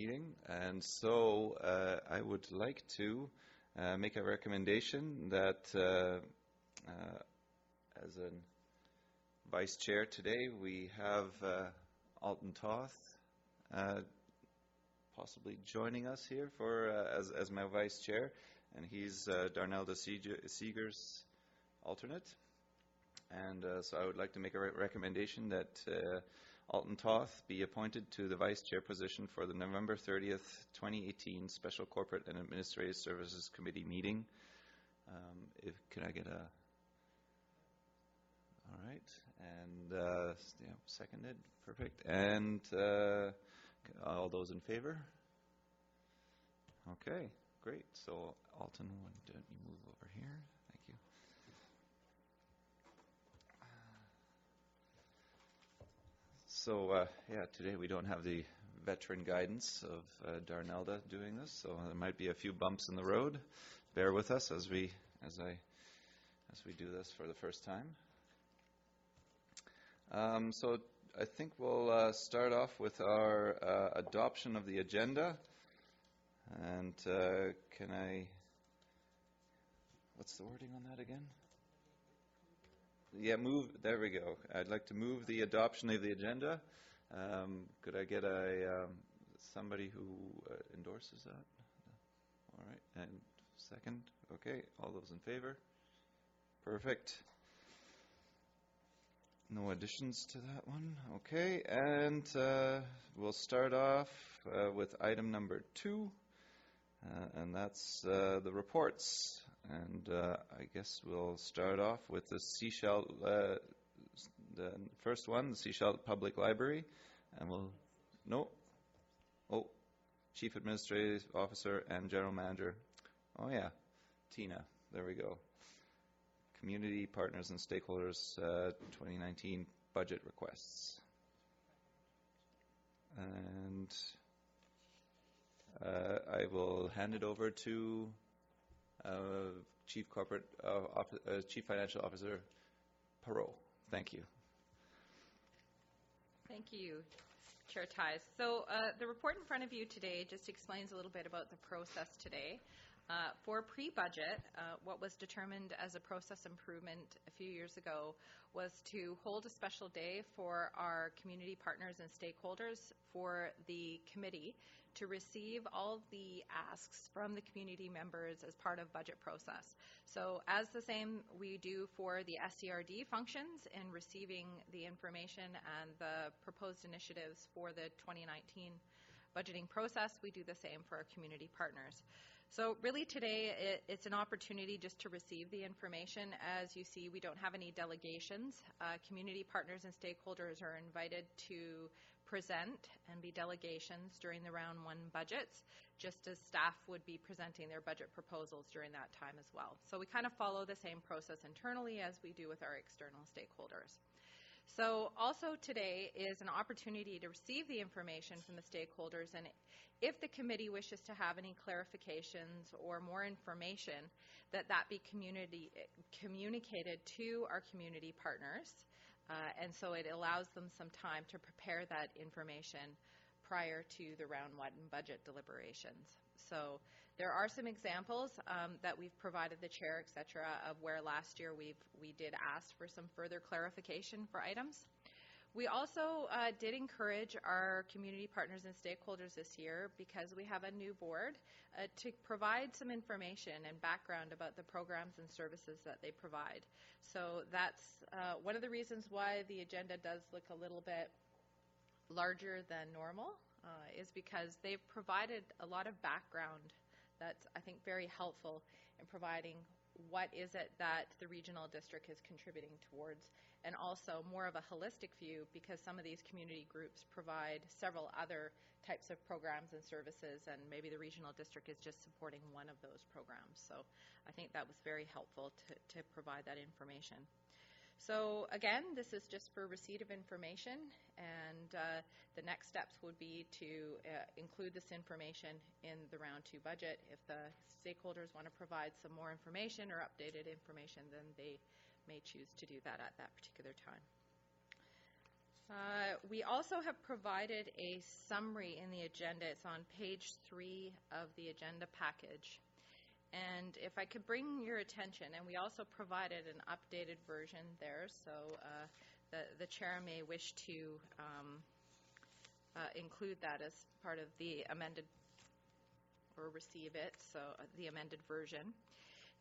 meeting, and so I would like to make a recommendation that as a vice chair today we have Alton Toth possibly joining us here for as my vice chair, and he's Darnelda Seeger's alternate. And so I would like to make a recommendation that Alton Toth be appointed to the Vice Chair position for the November 30th, 2018 Special Corporate and Administrative Services Committee meeting. Can I get a... All right. And seconded. Perfect. And all those in favor? Okay, great. So Alton, why don't you move over here? Thank you. So, today we don't have the veteran guidance of Darnelda doing this, so there might be a few bumps in the road. Bear with us as we do this for the first time. So I think we'll start off with our adoption of the agenda. And what's the wording on that again? Yeah, there we go. I'd like to move the adoption of the agenda. Could I get somebody who endorses that? All right, and second? Okay, all those in favor? Perfect. No additions to that one. Okay, and we'll start off with item number 2, and that's the reports. And I guess we'll start off with the Sechelt, the first one, the Sechelt Public Library. And Chief Administrative Officer and General Manager. Oh yeah, Tina, there we go. Community Partners and Stakeholders 2019 Budget Requests. And I will hand it over to Chief Financial Officer Perot. Thank you. Thank you, Chair Ties. So the report in front of you today just explains a little bit about the process today. For pre-budget, what was determined as a process improvement a few years ago was to hold a special day for our community partners and stakeholders for the committee to receive all of the asks from the community members as part of budget process. So as the same we do for the SCRD functions in receiving the information and the proposed initiatives for the 2019 budgeting process, we do the same for our community partners. So really today it's an opportunity just to receive the information. As you see, we don't have any delegations. Community partners and stakeholders are invited to present and be delegations during the round 1 budgets, just as staff would be presenting their budget proposals during that time as well. So we kind of follow the same process internally as we do with our external stakeholders. So also today is an opportunity to receive the information from the stakeholders, and if the committee wishes to have any clarifications or more information, that be communicated to our community partners, and so it allows them some time to prepare that information prior to the round 1 budget deliberations. So there are some examples that we've provided the chair, etc., of where last year we did ask for some further clarification for items. We also did encourage our community partners and stakeholders this year, because we have a new board, to provide some information and background about the programs and services that they provide. So that's one of the reasons why the agenda does look a little bit larger than normal, is because they've provided a lot of background that's, I think, very helpful in providing what is it that the regional district is contributing towards, and also more of a holistic view, because some of these community groups provide several other types of programs and services, and maybe the regional district is just supporting one of those programs. So I think that was very helpful to provide that information. So again, this is just for receipt of information, and the next steps would be to include this information in the round 2 budget. If the stakeholders want to provide some more information or updated information, then they may choose to do that at that particular time. We also have provided a summary in the agenda. It's on page 3 of the agenda package. And if I could bring your attention, and we also provided an updated version there, so the chair may wish to include that as part of the amended, or receive it, so the amended version.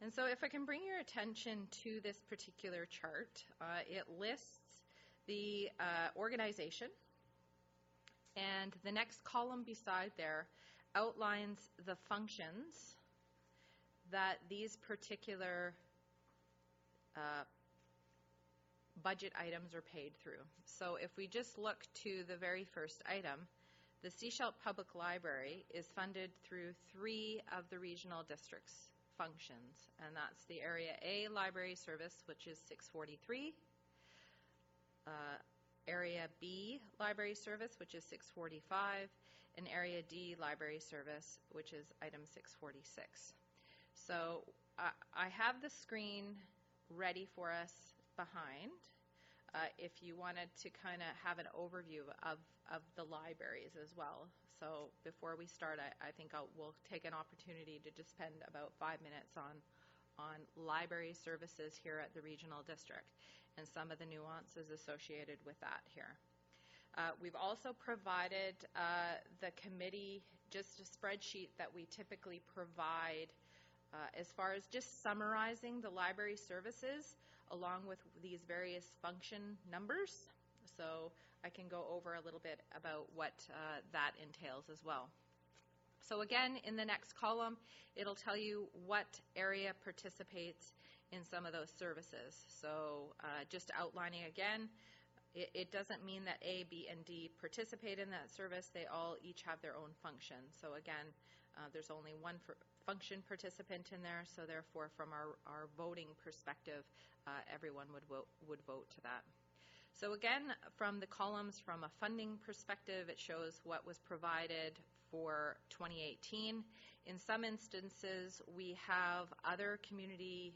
And so if I can bring your attention to this particular chart, it lists the organization, and the next column beside there outlines the functions that these particular budget items are paid through. So if we just look to the very first item, the Sechelt Public Library is funded through 3 of the regional district's functions, and that's the Area A Library Service, which is 643, Area B Library Service, which is 645, and Area D Library Service, which is item 646. So I have the screen ready for us behind if you wanted to kind of have an overview of the libraries as well. So before we start, I think we'll take an opportunity to just spend about 5 minutes on library services here at the regional district and some of the nuances associated with that here. We've also provided the committee just a spreadsheet that we typically provide as far as just summarizing the library services along with these various function numbers. So I can go over a little bit about what that entails as well. So again, in the next column, it'll tell you what area participates in some of those services. So just outlining again, it doesn't mean that A, B, and D participate in that service. They all each have their own function. So again, there's only one function participant in there, so therefore from our voting perspective, everyone would vote to that. So again, from the columns from a funding perspective, it shows what was provided for 2018. In some instances, we have other community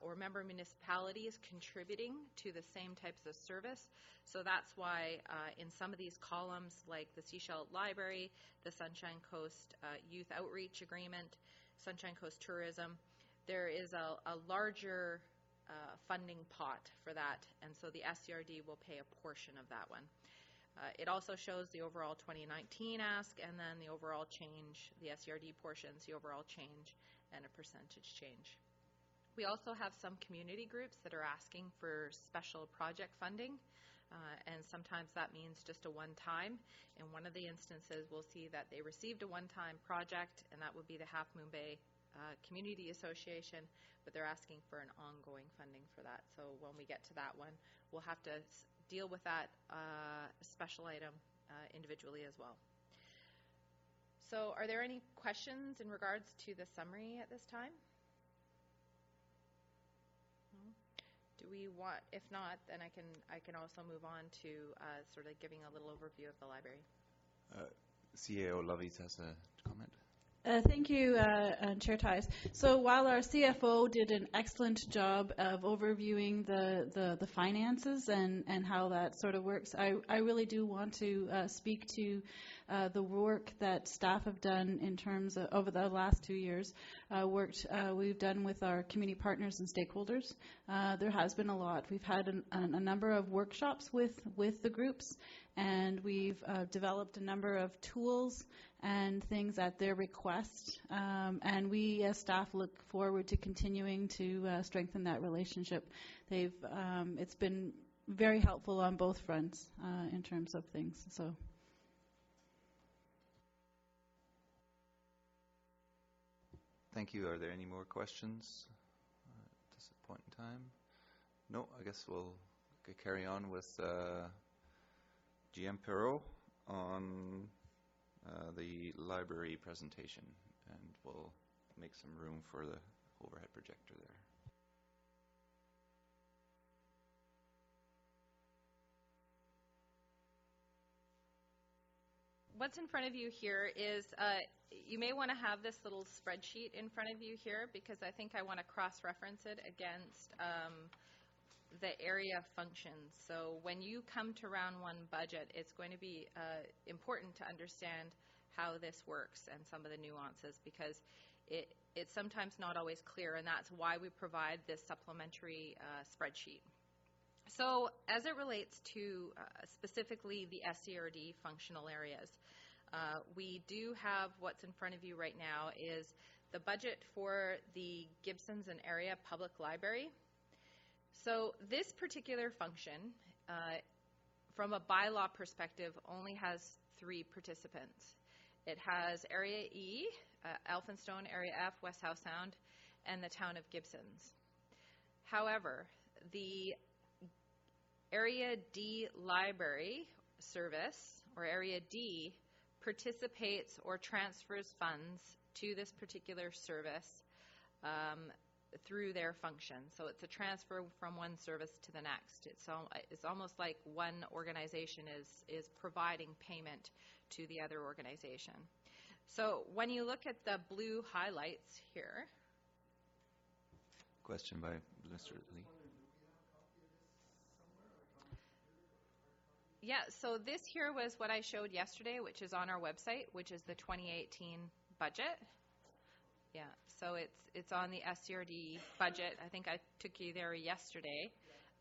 or member municipalities contributing to the same types of service. So that's why in some of these columns, like the Sechelt Library, the Sunshine Coast Youth Outreach Agreement, Sunshine Coast Tourism, there is a larger funding pot for that, and so the SCRD will pay a portion of that one. It also shows the overall 2019 ask, and then the overall change, the SCRD portions, the overall change, and a percentage change. We also have some community groups that are asking for special project funding, and sometimes that means just a one-time. In one of the instances, we'll see that they received a one-time project, and that would be the Half Moon Bay Community Association, but they're asking for an ongoing funding for that. So when we get to that one, we'll have to deal with that special item individually as well. So are there any questions in regards to the summary at this time? No? Do we want, if not, then I can also move on to sort of giving a little overview of the library. CAO Lovies has a comment. Thank you, Chair Tice. So while our CFO did an excellent job of overviewing the finances and how that sort of works, I really do want to speak to the work that staff have done in terms of, over the last 2 years, we've done with our community partners and stakeholders. There has been a lot. We've had a number of workshops with the groups, and we've developed a number of tools and things at their request, and we as staff look forward to continuing to strengthen that relationship. It's been very helpful on both fronts in terms of things. So. Thank you. Are there any more questions at this point in time? No, I guess we'll carry on with GM Perot on the library presentation, and we'll make some room for the overhead projector there. What's in front of you here is, you may want to have this little spreadsheet in front of you here, because I think I want to cross-reference it against the area functions. So when you come to round one budget, it's going to be important to understand how this works and some of the nuances, because it's sometimes not always clear, and that's why we provide this supplementary spreadsheet. So as it relates to specifically the SCRD functional areas, we do have what's in front of you right now is the budget for the Gibsons and Area Public Library. So this particular function, from a bylaw perspective, only has 3 participants. It has Area E, Elphinstone, Area F, West Howe Sound, and the town of Gibsons. However, the Area D library service, or Area D, participates or transfers funds to this particular service through their function. So it's a transfer from one service to the next. It's almost like one organization is providing payment to the other organization. So when you look at the blue highlights here. Question by Mr. Lee. Yeah, so this here was what I showed yesterday, which is on our website, which is the 2018 budget. Yeah, so it's on the SCRD budget. I think I took you there yesterday,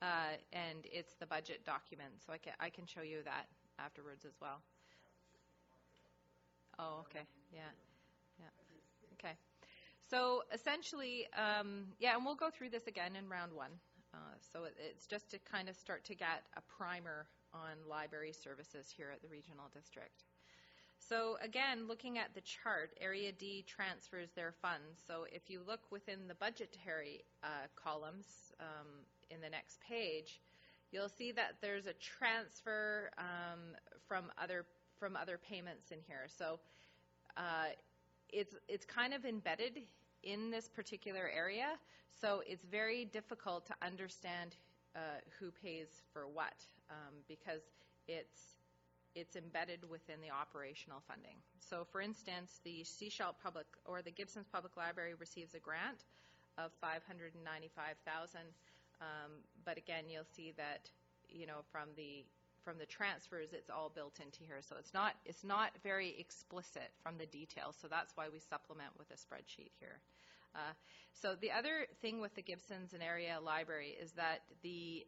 and it's the budget document. So I can show you that afterwards as well. Oh, okay, yeah, okay. So essentially, yeah, and we'll go through this again in round one. So it's just to kind of start to get a primer on library services here at the regional district. So again, looking at the chart, Area D transfers their funds. So if you look within the budgetary columns in the next page, you'll see that there's a transfer from other payments in here. So it's kind of embedded in this particular area, so it's very difficult to understand who pays for what, because it's embedded within the operational funding. So for instance, the Sechelt Public or the Gibsons Public Library receives a grant of $595,000, but again, you'll see that, you know, from the transfers, it's all built into here. So it's not very explicit from the details. So that's why we supplement with a spreadsheet here. So the other thing with the Gibsons and Area Library is that the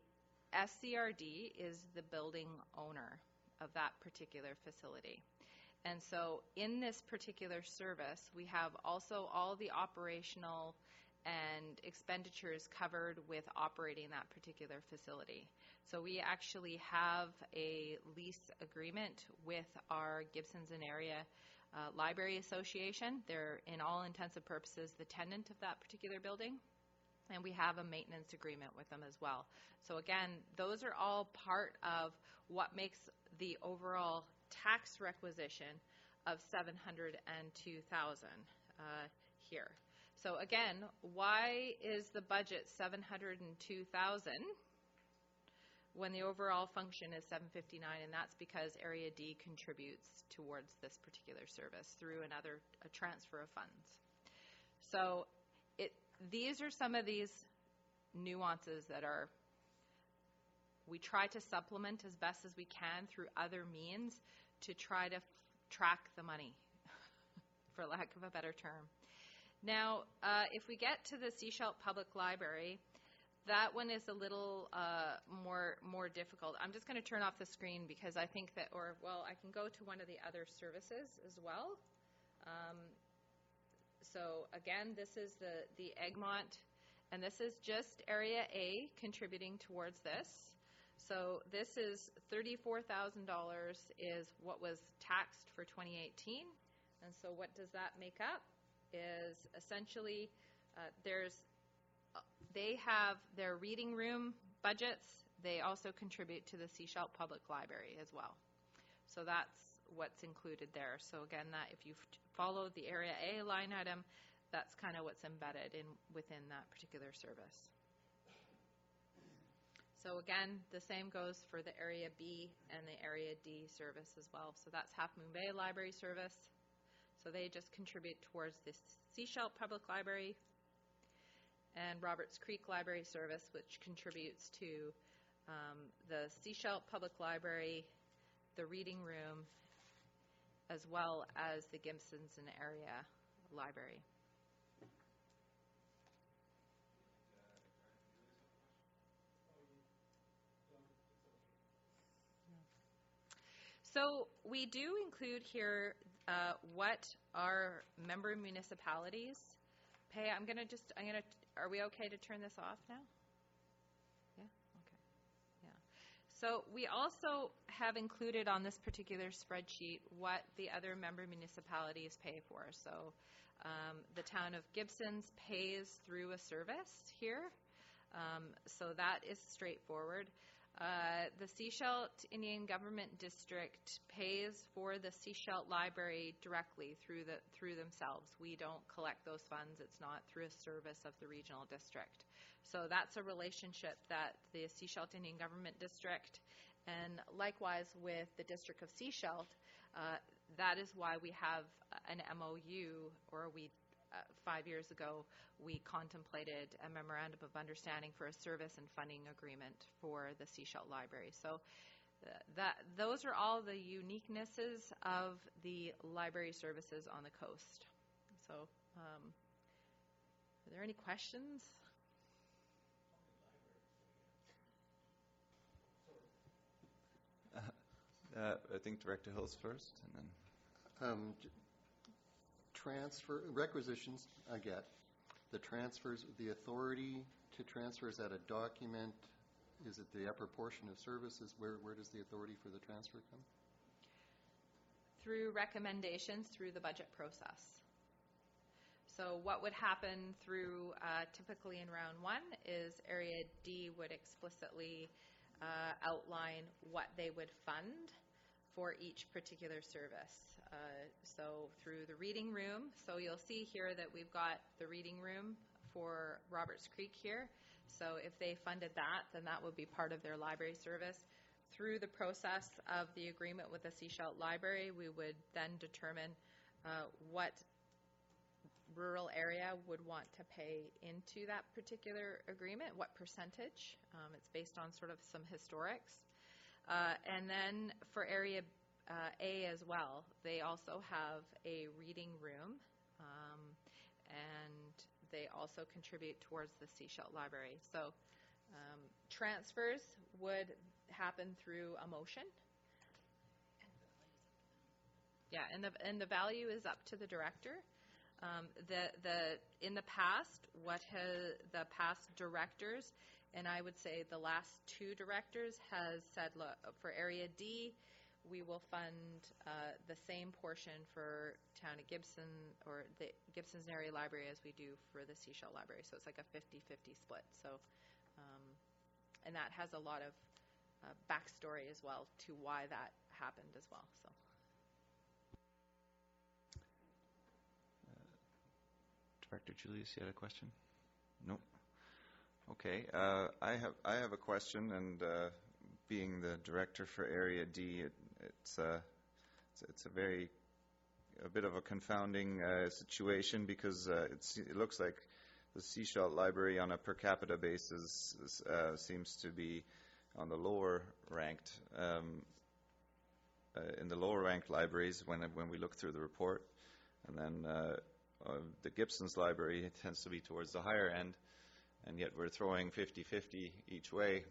SCRD is the building owner of that particular facility. And so in this particular service, we have also all the operational and expenditures covered with operating that particular facility. So we actually have a lease agreement with our Gibsons and Area Library Association. They're, in all intents and purposes, the tenant of that particular building. And we have a maintenance agreement with them as well. So again, those are all part of what makes the overall tax requisition of $702,000 here. So again, why is the budget $702,000 when the overall function is $759,000? And that's because Area D contributes towards this particular service through a transfer of funds. So these are some of these nuances that we try to supplement as best as we can through other means to try to track the money, for lack of a better term. Now, if we get to the Sechelt Public Library, that one is a little more difficult. I'm just going to turn off the screen because I think that, I can go to one of the other services as well. So again, this is the Egmont, and this is just Area A contributing towards this. So this is $34,000 is what was taxed for 2018. And so what does that make up? Is essentially they have their reading room budgets. They also contribute to the Sechelt Public Library as well. So that's what's included there. So again, that if you follow the Area A line item, that's kind of what's embedded within that particular service. So again, the same goes for the Area B and the Area D service as well. So that's Half Moon Bay Library Service. So they just contribute towards the Sechelt Public Library. and Roberts Creek Library Service, which contributes to the Seashell Public Library, the Reading Room, as well as the Gibsons and Area Library. So we do include here what our member municipalities pay. Are we okay to turn this off now? Yeah, okay, yeah. So we also have included on this particular spreadsheet what the other member municipalities pay for. So the town of Gibsons pays through a service here. So that is straightforward. The Seashell Indian Government District pays for the Seashell Library directly through themselves. We don't collect those funds. It's not through a service of the regional district. So that's a relationship that the Seashell Indian Government District, and likewise with the District of Seashell, that is why we have an MOU, or 5 years ago, we contemplated a memorandum of understanding for a service and funding agreement for the Seashell Library. So those are all the uniquenesses of the library services on the coast. So are there any questions? I think Director Hill's first, and then transfer requisitions. I get the transfers. The authority to transfer, is that a document? Is it the upper portion of services? Where does the authority for the transfer come? Through recommendations through the budget process. So what would happen through typically in round one is Area D would explicitly outline what they would fund for each particular service. So through the reading room, so you'll see here that we've got the reading room for Roberts Creek here. So if they funded that, then that would be part of their library service. Through the process of the agreement with the Seashell Library, we would then determine what rural area would want to pay into that particular agreement, what percentage. It's based on sort of some historics. And then for Area A as well, they also have a reading room, and they also contribute towards the Seashell Library. So transfers would happen through a motion. Yeah, and the value is up to the director. In the past, the past directors, and I would say the last two directors, has said, look, for Area D, we will fund the same portion for Town of Gibson or the Gibson's Area Library as we do for the Seashell Library. So it's like a 50-50 split. So, and that has a lot of backstory as well to why that happened as well. So. Director Julius, you had a question? Nope. Okay. I have a question, and being the director for Area D, it's a bit of a confounding situation, because it looks like the Seashell Library on a per capita basis seems to be on the lower ranked in the lower ranked libraries when we look through the report, and then the Gibson's Library tends to be towards the higher end, and yet we're throwing 50-50 each way.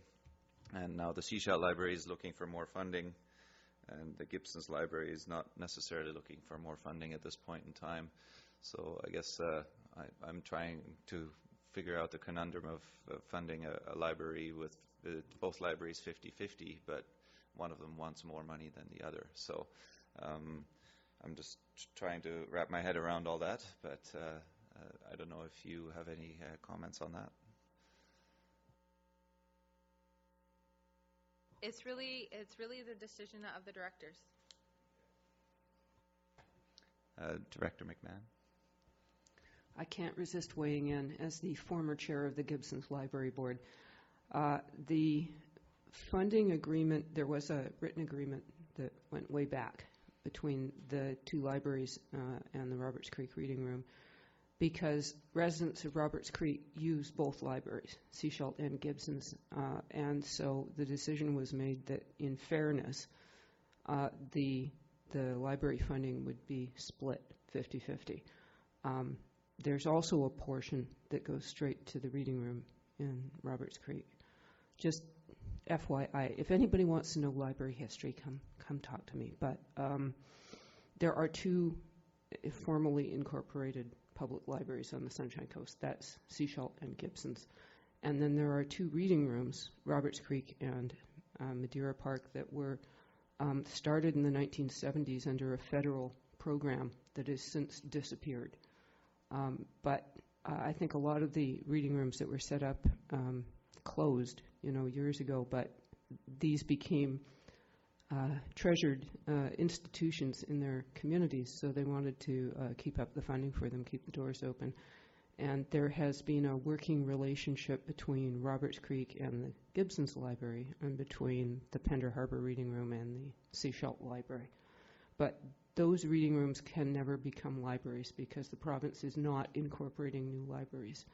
And now the Seashell Library is looking for more funding, and the Gibson's Library is not necessarily looking for more funding at this point in time. So I guess I'm trying to figure out the conundrum of funding a library with both libraries 50-50, but one of them wants more money than the other. So I'm just trying to wrap my head around all that, but I don't know if you have any comments on that. It's really the decision of the directors. Director McMahon. I can't resist weighing in as the former chair of the Gibson's Library Board. The funding agreement, there was a written agreement that went way back between the two libraries and the Roberts Creek Reading Room. because residents of Roberts Creek use both libraries, Seashalt and Gibson's, and so the decision was made that, in fairness, the library funding would be split 50-50. There's also a portion that goes straight to the reading room in Roberts Creek. Just FYI, if anybody wants to know library history, come talk to me. But there are two formally incorporated public libraries on the Sunshine Coast. That's Seashalt and Gibson's. And then there are two reading rooms, Roberts Creek and Madeira Park, that were started in the 1970s under a federal program that has since disappeared. But I think a lot of the reading rooms that were set up closed, years ago, but these became treasured institutions in their communities, so they wanted to keep up the funding for them, keep the doors open. And there has been a working relationship between Roberts Creek and the Gibson's Library, and between the Pender Harbor Reading Room and the Seashalt Library. But those reading rooms can never become libraries because the province is not incorporating new libraries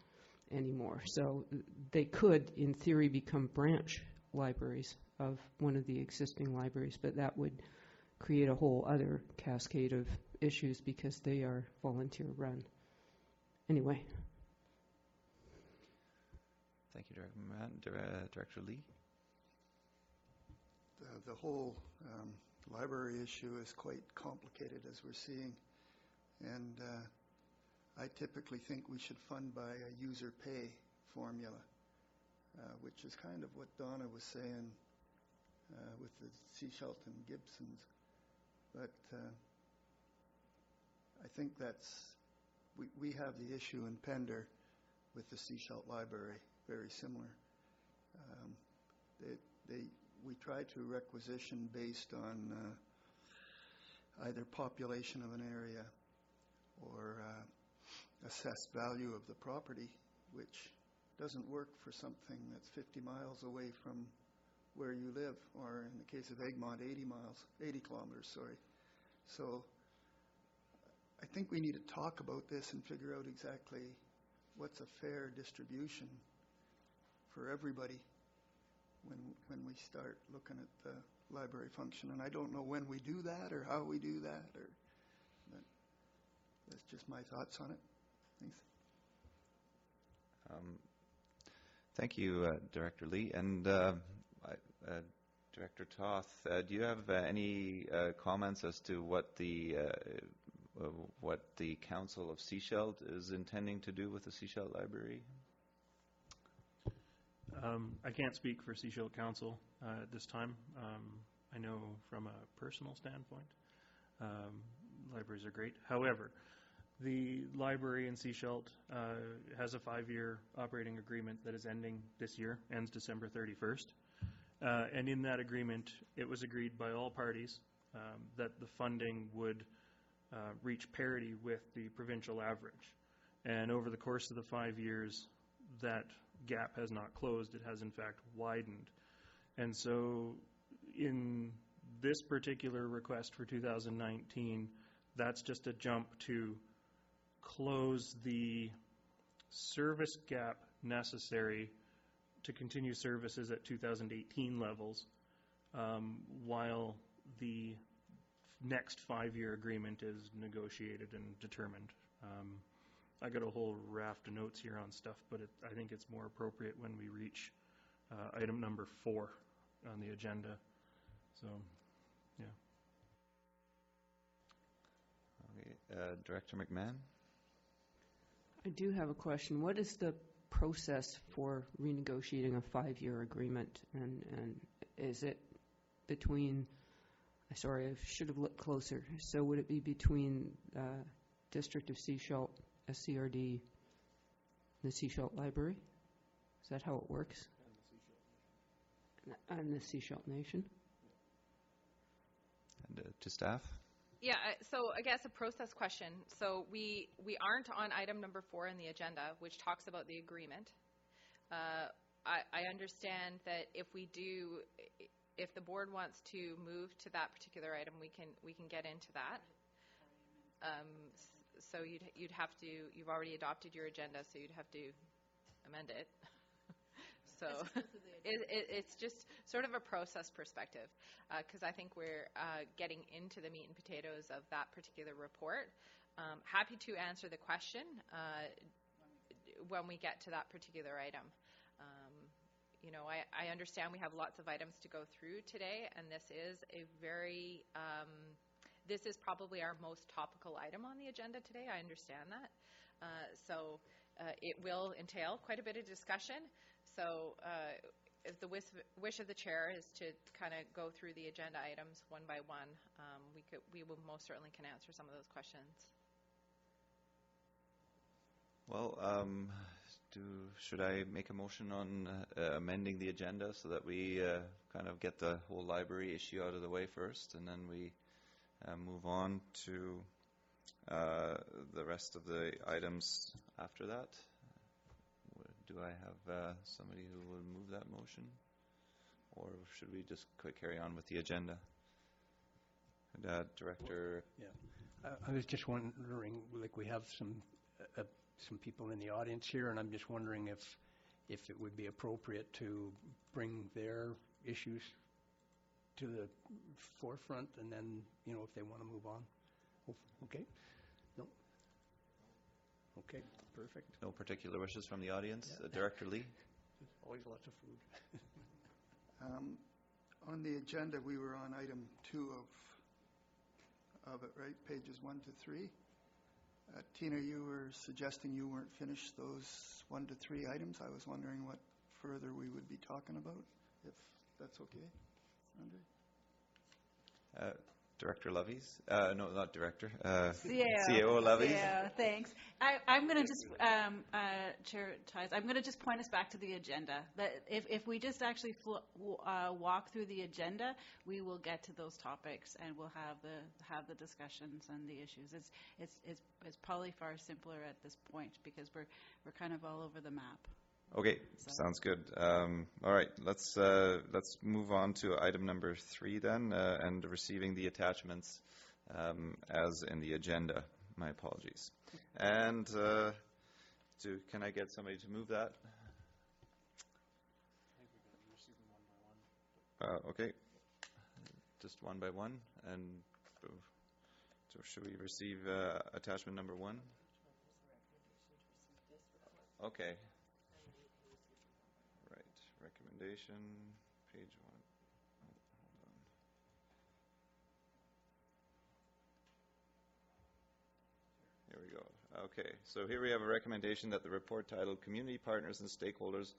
anymore. So they could, in theory, become branch libraries of one of the existing libraries, but that would create a whole other cascade of issues because they are volunteer run. Anyway. Thank you, Director Lee. The whole library issue is quite complicated, as we're seeing, and I typically think we should fund by a user pay formula, which is kind of what Donna was saying with the Seashalt and Gibson's. But I think we have the issue in Pender with the Seashalt Library, very similar. We try to requisition based on either population of an area or assessed value of the property, which doesn't work for something that's 50 miles away from where you live, or in the case of Egmont, 80 kilometers, sorry. So I think we need to talk about this and figure out exactly what's a fair distribution for everybody when we start looking at the library function. And I don't know when we do that or how we do that, but that's just my thoughts on it. Thanks. Thank you, Director Lee. And Director Toth, do you have any comments as to what the Council of Seashalt is intending to do with the Seashalt Library? I can't speak for Seashalt Council at this time. I know from a personal standpoint, libraries are great. However, the library in Seashalt has a 5-year operating agreement that is ending this year, ends December 31st. And in that agreement, it was agreed by all parties that the funding would reach parity with the provincial average. And over the course of the 5 years, that gap has not closed. It has, in fact, widened. And so in this particular request for 2019, that's just a jump to close the service gap necessary to continue services at 2018 levels, while the next 5-year agreement is negotiated and determined. I got a whole raft of notes here on stuff, but I think it's more appropriate when we reach item number 4 on the agenda. So, yeah. Okay, Director McMahon? I do have a question. What is the process for renegotiating a 5-year agreement, and is it between, sorry, I should have looked closer, so would it be between District of Seashalt, SCRD, the Seashalt Library? Is that how it works? And the Seashalt Nation? And to staff? Yeah, so I guess a process question. So we aren't on item number 4 in the agenda, which talks about the agreement. I understand that if the board wants to move to that particular item, we can get into that. so you'd have to, you've already adopted your agenda, so you'd have to amend it. So it's just sort of a process perspective, because I think we're getting into the meat and potatoes of that particular report. Happy to answer the question when we get to that particular item. You know, I understand we have lots of items to go through today, and this is a very, this is probably our most topical item on the agenda today. I understand that. So it will entail quite a bit of discussion. So if the wish of the chair is to kind of go through the agenda items one by one, we will most certainly can answer some of those questions. Well, should I make a motion on amending the agenda so that we kind of get the whole library issue out of the way first, and then we move on to the rest of the items after that? Do I have somebody who will move that motion, or should we just carry on with the agenda? Director. Yeah, I was just wondering, like, we have some people in the audience here, and I'm just wondering if it would be appropriate to bring their issues to the forefront, and then, you know, if they want to move on. Okay. No. Okay, perfect. No particular wishes from the audience. Yeah. Director Lee? Always lots of food. On the agenda, we were on item 2 of it, right? Pages 1 to 3. Tina, you were suggesting you weren't finished those 1 to 3 items. I was wondering what further we would be talking about, if that's okay, Andre? Director Lovies? No, not director. CAO Lovies? Yeah, thanks. I'm going to just, Chair Ties, I'm going to just point us back to the agenda. That if we just actually walk through the agenda, we will get to those topics and we'll have the discussions and the issues. It's probably far simpler at this point because we're kind of all over the map. Okay, sounds good. All right, let's move on to item number 3 then, and receiving the attachments as in the agenda. My apologies. And can I get somebody to move that? I think we're going to receive them one by one. Okay, just one by one. And so should we receive attachment number 1? Okay. Recommendation, page 1. Oh, hold on. Here we go. Okay, so here we have a recommendation that the report titled Community Partners and Stakeholders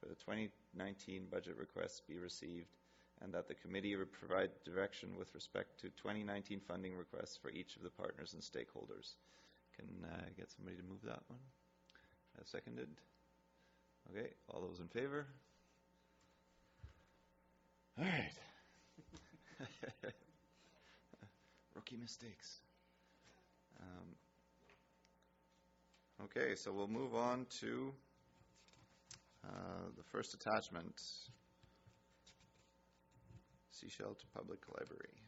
for the 2019 Budget Requests be received, and that the committee would provide direction with respect to 2019 funding requests for each of the partners and stakeholders. Can I get somebody to move that one? Seconded. Okay, all those in favor? All right. Rookie mistakes. Okay, so we'll move on to the first attachment, Seashell to Public Library.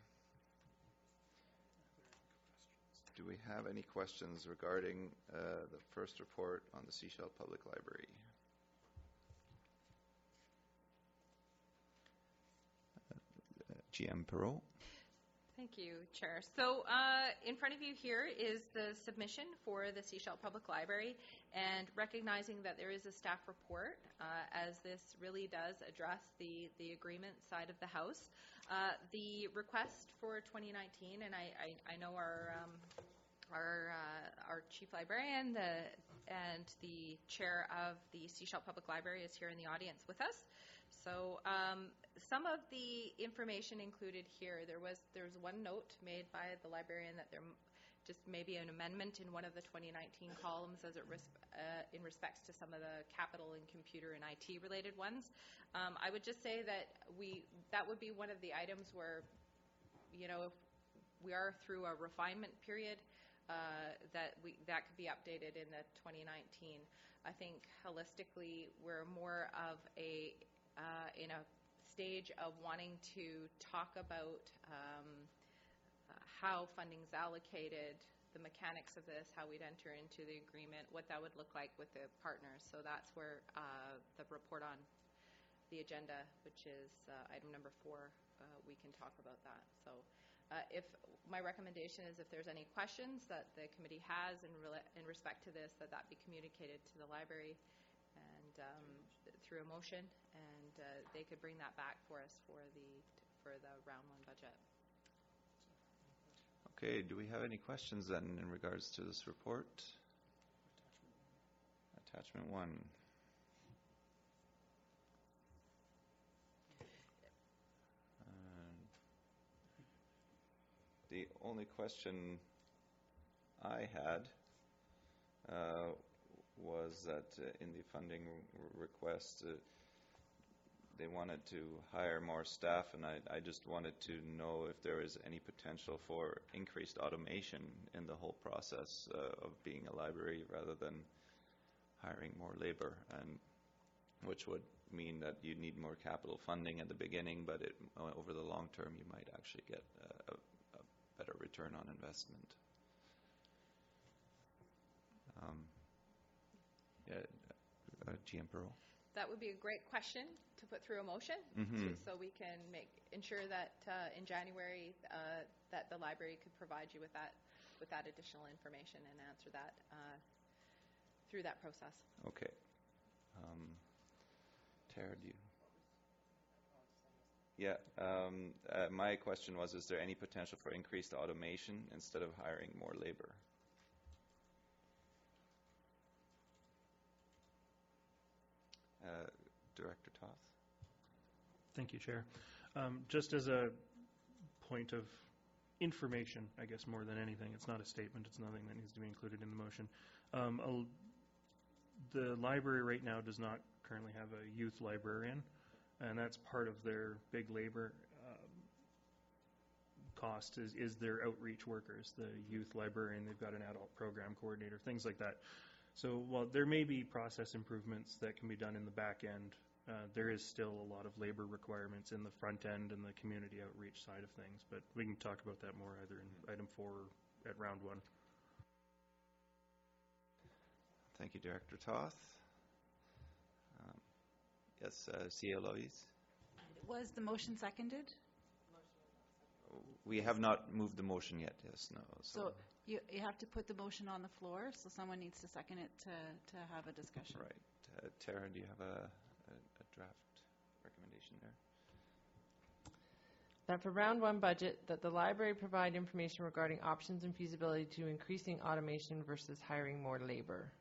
Do we have any questions regarding the first report on the Seashell Public Library? GM Perot. Thank you, Chair. So in front of you here is the submission for the Seashell Public Library, and recognizing that there is a staff report, as this really does address the agreement side of the House. The request for 2019, and I know our Chief Librarian and the Chair of the Seashell Public Library is here in the audience with us. So some of the information included here, there's one note made by the librarian that there just may be an amendment in one of the 2019 columns as in respects to some of the capital and computer and IT related ones. I would just say that that would be one of the items where, you know, if we are through a refinement period, that could be updated in the 2019. I think holistically we're more of in a stage of wanting to talk about how funding's allocated the mechanics of this, how we'd enter into the agreement, what that would look like with the partners. So that's where the report on the agenda, which is item number 4, we can talk about that. So if my recommendation is if there's any questions that the committee has in respect to this, that be communicated to the library and through a motion, and they could bring that back for us for the round 1 budget. Okay, do we have any questions then in regards to this report? Attachment 1. The only question I had was that in the funding request, they wanted to hire more staff, and I just wanted to know if there is any potential for increased automation in the whole process of being a library rather than hiring more labor, and which would mean that you need more capital funding at the beginning, but over the long term you might actually get a better return on investment. GM Pearl. That would be a great question to put through a motion, so we can ensure that in January that the library could provide you with that additional information and answer that through that process. Okay. Tara, do you? Yeah. My question was, is there any potential for increased automation instead of hiring more labor? Director Toth. Thank you, Chair. Just as a point of information, I guess more than anything, it's not a statement, it's nothing that needs to be included in the motion. The library right now does not currently have a youth librarian, and that's part of their big labor cost is their outreach workers, the youth librarian. They've got an adult program coordinator, things like that. So while there may be process improvements that can be done in the back end, there is still a lot of labor requirements in the front end and the community outreach side of things. But we can talk about that more either in item 4 or at round 1. Thank you, Director Toth. Yes, C.A. Lois. Was the motion seconded? We have not moved the motion yet, yes, no. So you have to put the motion on the floor, so someone needs to second it to have a discussion. Right. Tara, do you have a draft recommendation there? That for round 1 budget, that the library provide information regarding options and feasibility to increasing automation versus hiring more labor.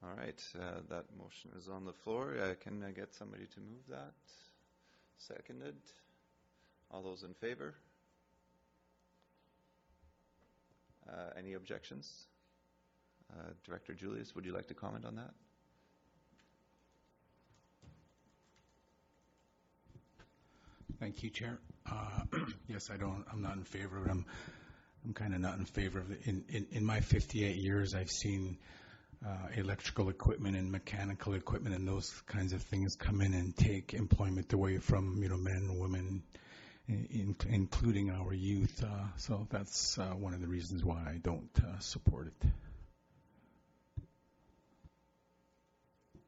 All right, that motion is on the floor. Can I get somebody to move that? Seconded. All those in favor? Any objections? Director Julius, would you like to comment on that? Thank you, Chair. Yes, I'm not in favor of it. I'm kind of not in favor of it. In my 58 years, I've seen electrical equipment and mechanical equipment and those kinds of things come in and take employment away from men and women, including our youth. So that's one of the reasons why I don't support it.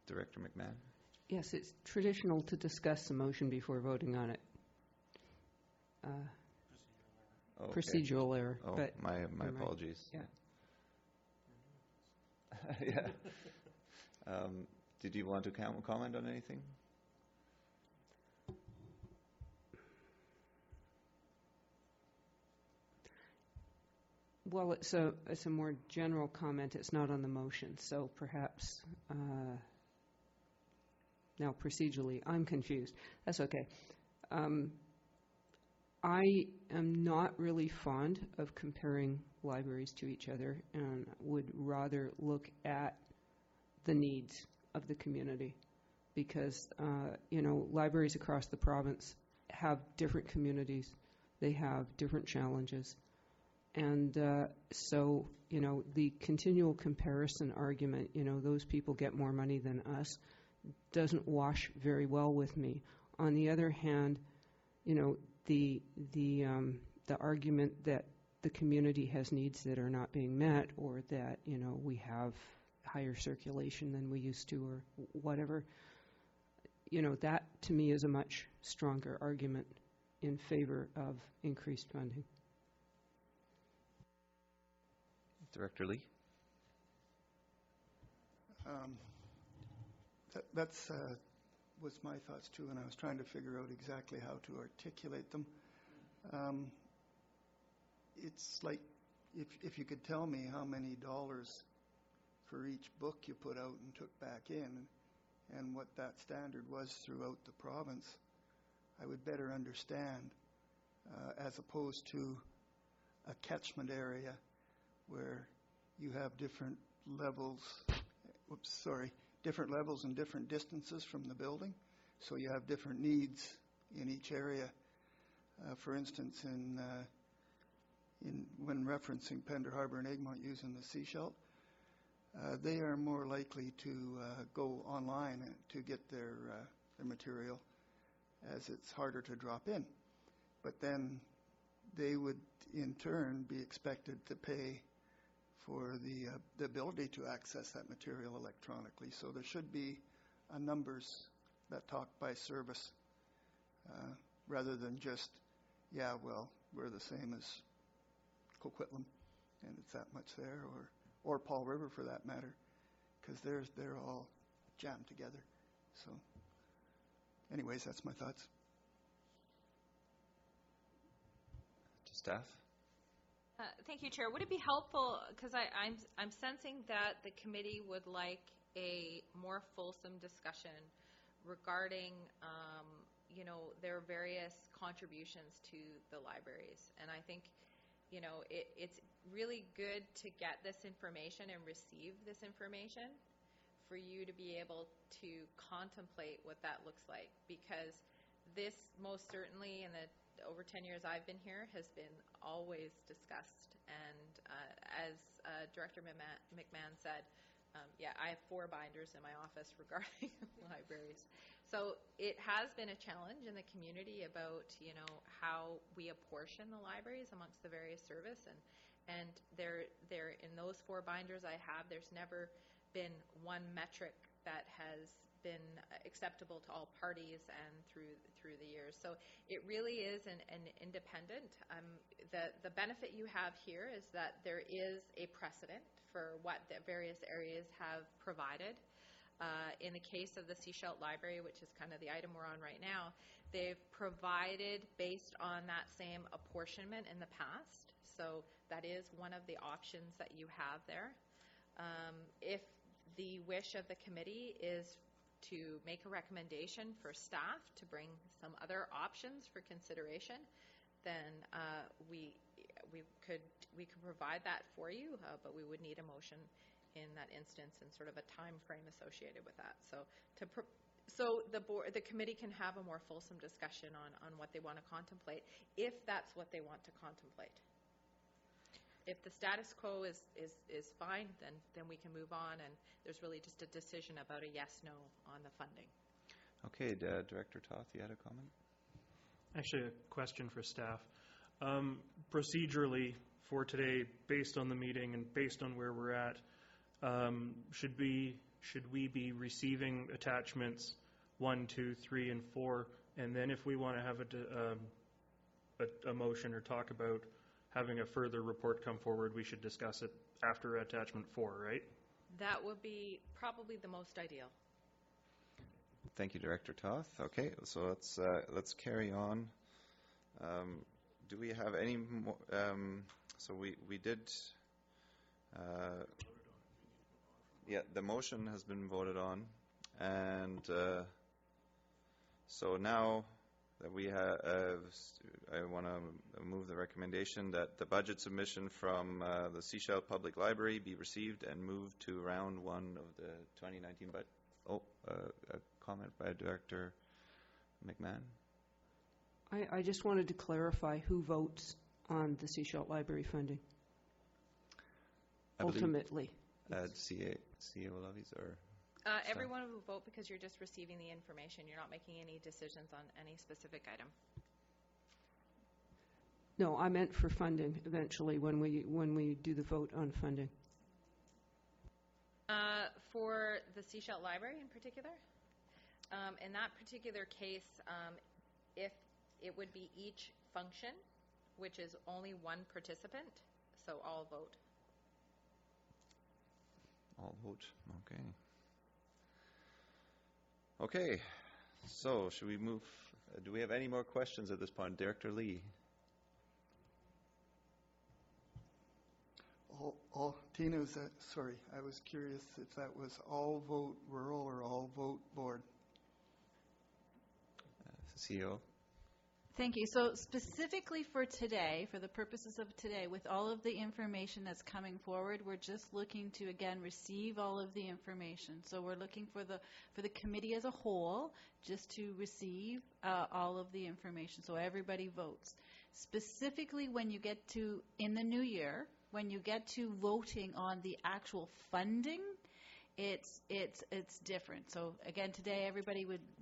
Director McMahon? Yes, it's traditional to discuss the motion before voting on it. Okay. Procedural error. Oh, but my apologies. Yeah. Yeah. Did you want to comment on anything? Well, it's a more general comment. It's not on the motion, so perhaps now procedurally I'm confused. That's okay. I am not really fond of comparing libraries to each other and would rather look at the needs of the community because, libraries across the province have different communities. They have different challenges. And so, the continual comparison argument, those people get more money than us, doesn't wash very well with me. On the other hand, the argument that the community has needs that are not being met, or that, we have higher circulation than we used to, or whatever, that to me is a much stronger argument in favor of increased funding. Director Lee? That's was my thoughts too, and I was trying to figure out exactly how to articulate them. It's like if you could tell me how many dollars for each book you put out and took back in, and what that standard was throughout the province, I would better understand, as opposed to a catchment area where you have different levels, different levels and different distances from the building. So you have different needs in each area. For instance, when referencing Pender Harbour and Egmont using the sea shelf, they are more likely to go online to get their material, as it's harder to drop in. But then they would in turn be expected to pay for the ability to access that material electronically. So there should be numbers that talk by service, rather than just, we're the same as Coquitlam, and it's that much there, or Paul River for that matter, because they're all jammed together. So anyways, that's my thoughts. To staff? Thank you, Chair. Would it be helpful, because I'm sensing that the committee would like a more fulsome discussion regarding their various contributions to the libraries, and I think it's really good to get this information and receive this information for you to be able to contemplate what that looks like, because this most certainly in the over 10 years I've been here has been always discussed, and as Director McMahon said, I have 4 binders in my office regarding libraries. So it has been a challenge in the community about how we apportion the libraries amongst the various service, and there in those 4 binders I have, there's never been one metric that has been acceptable to all parties and through the years. So it really is an independent. The benefit you have here is that there is a precedent for what the various areas have provided. In the case of the Seashell Library, which is kind of the item we're on right now, they've provided based on that same apportionment in the past. So that is one of the options that you have there. If the wish of the committee is to make a recommendation for staff to bring some other options for consideration, then we could provide that for you, but we would need a motion in that instance and sort of a time frame associated with that. So the committee can have a more fulsome discussion on what they want to contemplate, if that's what they want to contemplate. If the status quo is fine, then we can move on, and there's really just a decision about a yes/no on the funding. Okay, Director Toth, you had a comment? Actually, a question for staff. Procedurally for today, based on the meeting and based on where we're at, should we be receiving attachments 1, 2, 3, and 4, and then if we want to have a motion or talk about having a further report come forward, we should discuss it after attachment 4, right? That would be probably the most ideal. Thank you, Director Toth. Okay, so let's carry on. Do we have any more? So we did. The motion has been voted on, and so now that we have, I want to move the recommendation that the budget submission from the Seashell Public Library be received and moved to round 1 of the 2019 budget. A comment by Director McMahon. I just wanted to clarify who votes on the Seashell Library funding. Ultimately. CA levies or? Everyone will vote because you're just receiving the information. You're not making any decisions on any specific item. No, I meant for funding eventually when we do the vote on funding. For the Seashell Library in particular, in that particular case, if it would be each function, which is only one participant, so all vote. All vote. Okay. Okay. So, should we move? Do we have any more questions at this point? Director Lee. Tina, is that, sorry, I was curious if that was all vote rural or all vote board. CEO. Thank you. So specifically for today, for the purposes of today, with all of the information that's coming forward, we're just looking to, again, receive all of the information. So we're looking for the committee as a whole just to receive all of the information. So everybody votes. Specifically when you get to, in the new year, when you get to voting on the actual funding, it's different. So again, today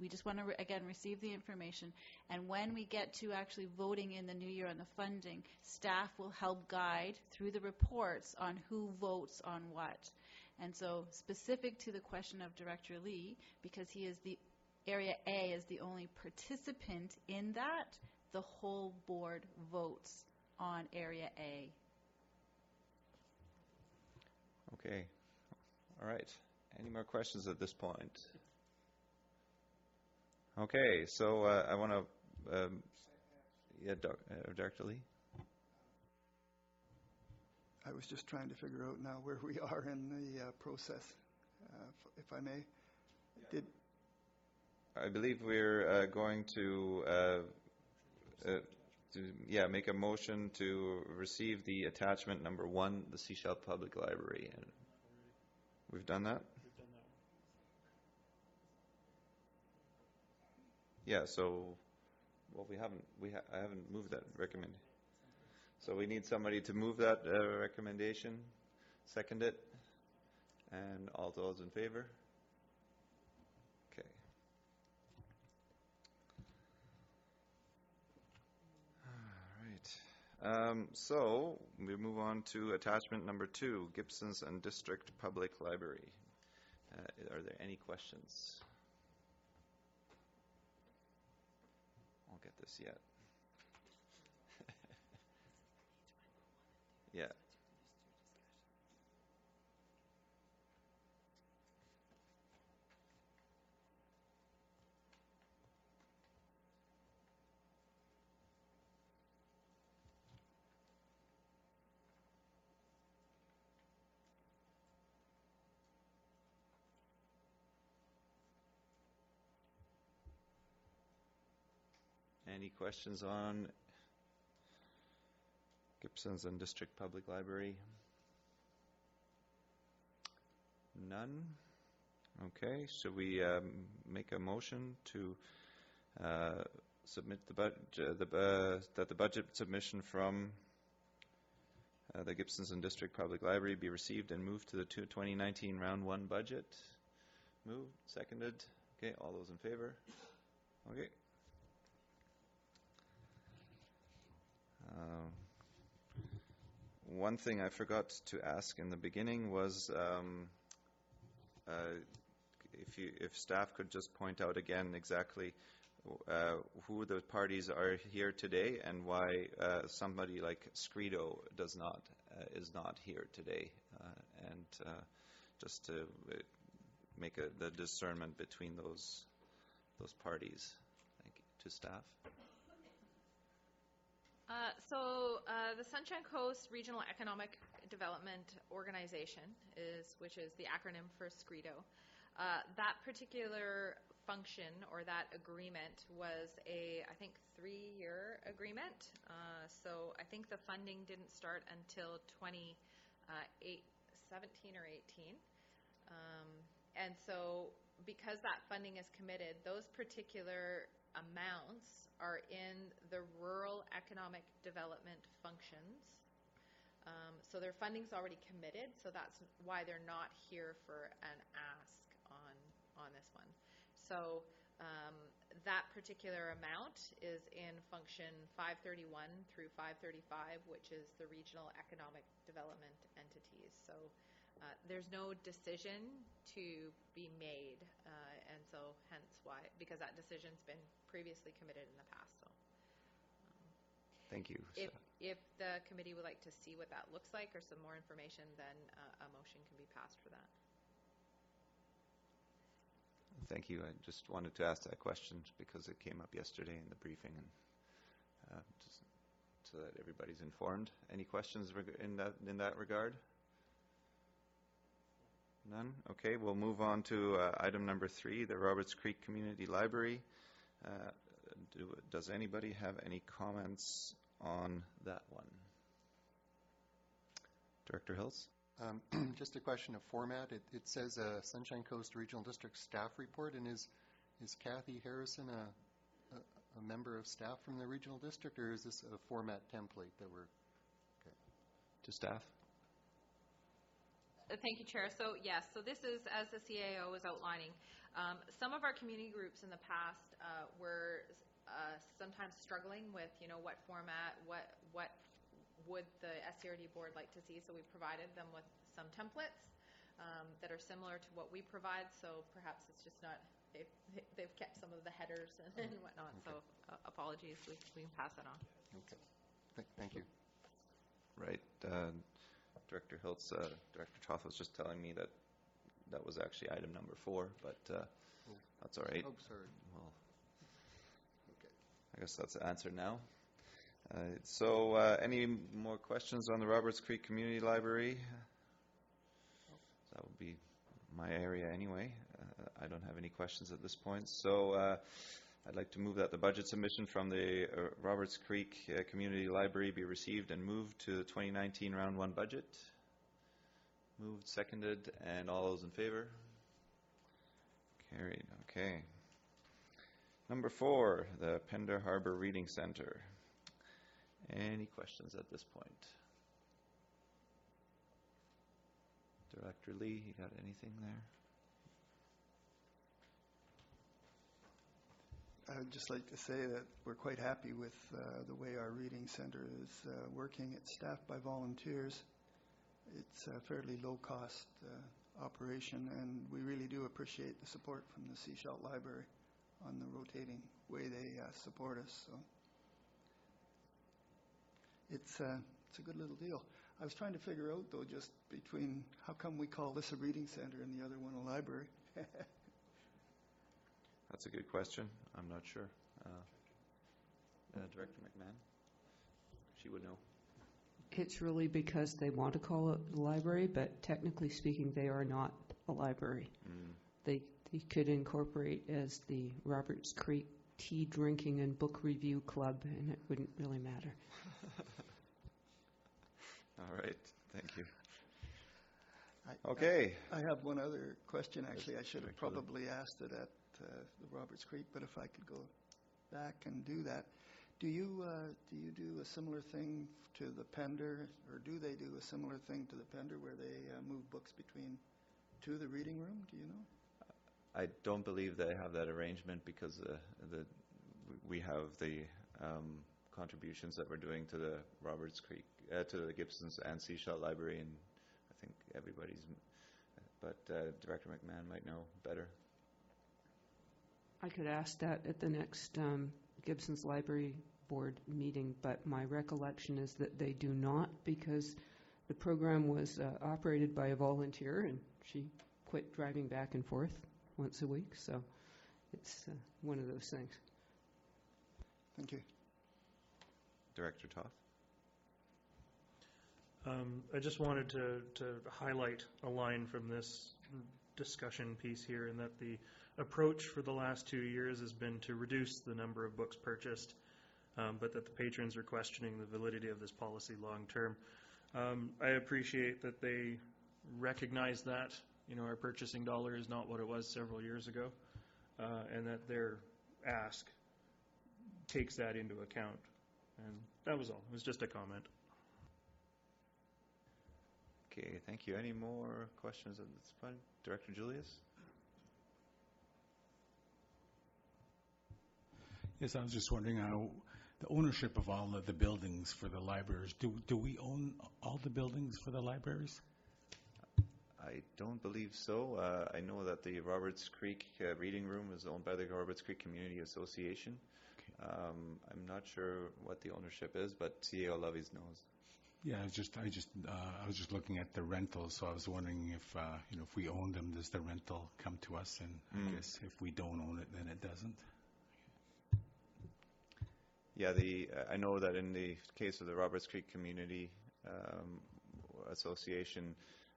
we just want to again receive the information, and when we get to actually voting in the new year on the funding, staff will help guide through the reports on who votes on what. And so specific to the question of Director Lee, because he is the Area A is the only participant in that, the whole board votes on Area A. Okay. All right. Any more questions at this point? Okay. So I want to, Dr. Lee. I was just trying to figure out now where we are in the process, if I may. I believe we're going to make a motion to receive the attachment number 1, the Seashell Public Library. And we've done that? Yeah, so, well, I haven't moved that recommendation. So we need somebody to move that recommendation, second it, and all those in favor? Okay. All right. So we move on to attachment number 2, Gibson's and District Public Library. Are there any questions? I'll get this yet. Yeah. Any questions on Gibson's and District Public Library? None? Okay, should we make a motion to submit that the budget submission from the Gibson's and District Public Library be received and moved to the 2019 Round 1 budget? Moved, seconded. Okay, all those in favor? Okay. One thing I forgot to ask in the beginning was if staff could just point out again exactly who the parties are here today and why somebody like Scredo is not here today, and just to make the discernment between those parties. Thank you to staff. The Sunshine Coast Regional Economic Development Organization which is the acronym for SCREDO. That particular function or that agreement was I think 3-year agreement. So I think the funding didn't start until 17 or 18. And so because that funding is committed, those particular amounts are in the rural economic development functions. So their funding's already committed, so that's why they're not here for an ask on this one. So That particular amount is in function 531 through 535, which is the regional economic development entities. So there's no decision to be made, and so hence why, because that decision's been previously committed in the past. So Thank you. if the committee would like to see what that looks like or some more information, then a motion can be passed for that. Thank you. I just wanted to ask that question because it came up yesterday in the briefing, and just so that everybody's informed. Any questions in that regard? None? Okay, we'll move on to item number 3, the Roberts Creek Community Library. Does anybody have any comments on that one? Director Hills? Just a question of format. It says Sunshine Coast Regional District Staff Report, and is Kathy Harrison a member of staff from the regional district, or is this a format template that we're To staff? Thank you, Chair. So yes, so this is, as the CAO is outlining, some of our community groups in the past were sometimes struggling with, what format, what would the SCRD board like to see. So we provided them with some templates that are similar to what we provide. So perhaps it's just not, they've kept some of the headers and whatnot. Okay. So apologies, we can pass that on. okay? Thank you. Right. Director Hiltz, Director Toth was just telling me that was actually item number 4, but that's all right. Oh, sorry. Well, Okay. I guess that's the answer now. So any more questions on the Roberts Creek Community Library? That would be my area anyway. I don't have any questions at this point. So I'd like to move that the budget submission from the Roberts Creek Community Library be received and moved to the 2019 Round 1 budget. Moved, seconded, and all those in favor? Carried. Okay. Number 4, the Pender Harbor Reading Center. Any questions at this point? Director Lee, you got anything there? I'd just like to say that we're quite happy with the way our reading center is working. It's staffed by volunteers. It's a fairly low-cost operation, and we really do appreciate the support from the Seashell Library on the rotating way they support us. So it's a good little deal. I was trying to figure out, though, just between how come we call this a reading center and the other one a library. That's a good question. I'm not sure. Director McMahon? She would know. It's really because they want to call it a library, but technically speaking, they are not a library. They could incorporate as the Roberts Creek Tea Drinking and Book Review Club, and it wouldn't really matter. All right. Thank you. Okay. I have one other question, actually. I should have probably asked it at the Roberts Creek, but if I could go back and do that. Do you do a similar thing to the Pender, or do they do a similar thing to the Pender where they move books to the reading room? Do you know? I don't believe they have that arrangement because we have the contributions that we're doing to the Roberts Creek, to the Gibsons and Seashell Library, and I think everybody's, but Director McMahon might know better. I could ask that at the next Gibson's Library Board meeting, but my recollection is that they do not, because the program was operated by a volunteer, and she quit driving back and forth once a week, so it's one of those things. Thank you. Director Toth? I just wanted to highlight a line from this discussion piece here, in that the approach for the last 2 years has been to reduce the number of books purchased, but that the patrons are questioning the validity of this policy long term. I appreciate that they recognize that, our purchasing dollar is not what it was several years ago, and that their ask takes that into account. And that was all. It was just a comment. Okay, thank you. Any more questions at this point? Director Julius? Yes, I was just wondering how the ownership of all of the buildings for the libraries. Do we own all the buildings for the libraries? I don't believe so. I know that the Roberts Creek Reading Room is owned by the Roberts Creek Community Association. Okay. I'm not sure what the ownership is, but CAO Levies knows. Yeah, I was just looking at the rentals, so I was wondering if if we own them, does the rental come to us? And I guess if we don't own it, then it doesn't. Yeah, I know that in the case of the Roberts Creek Community Association,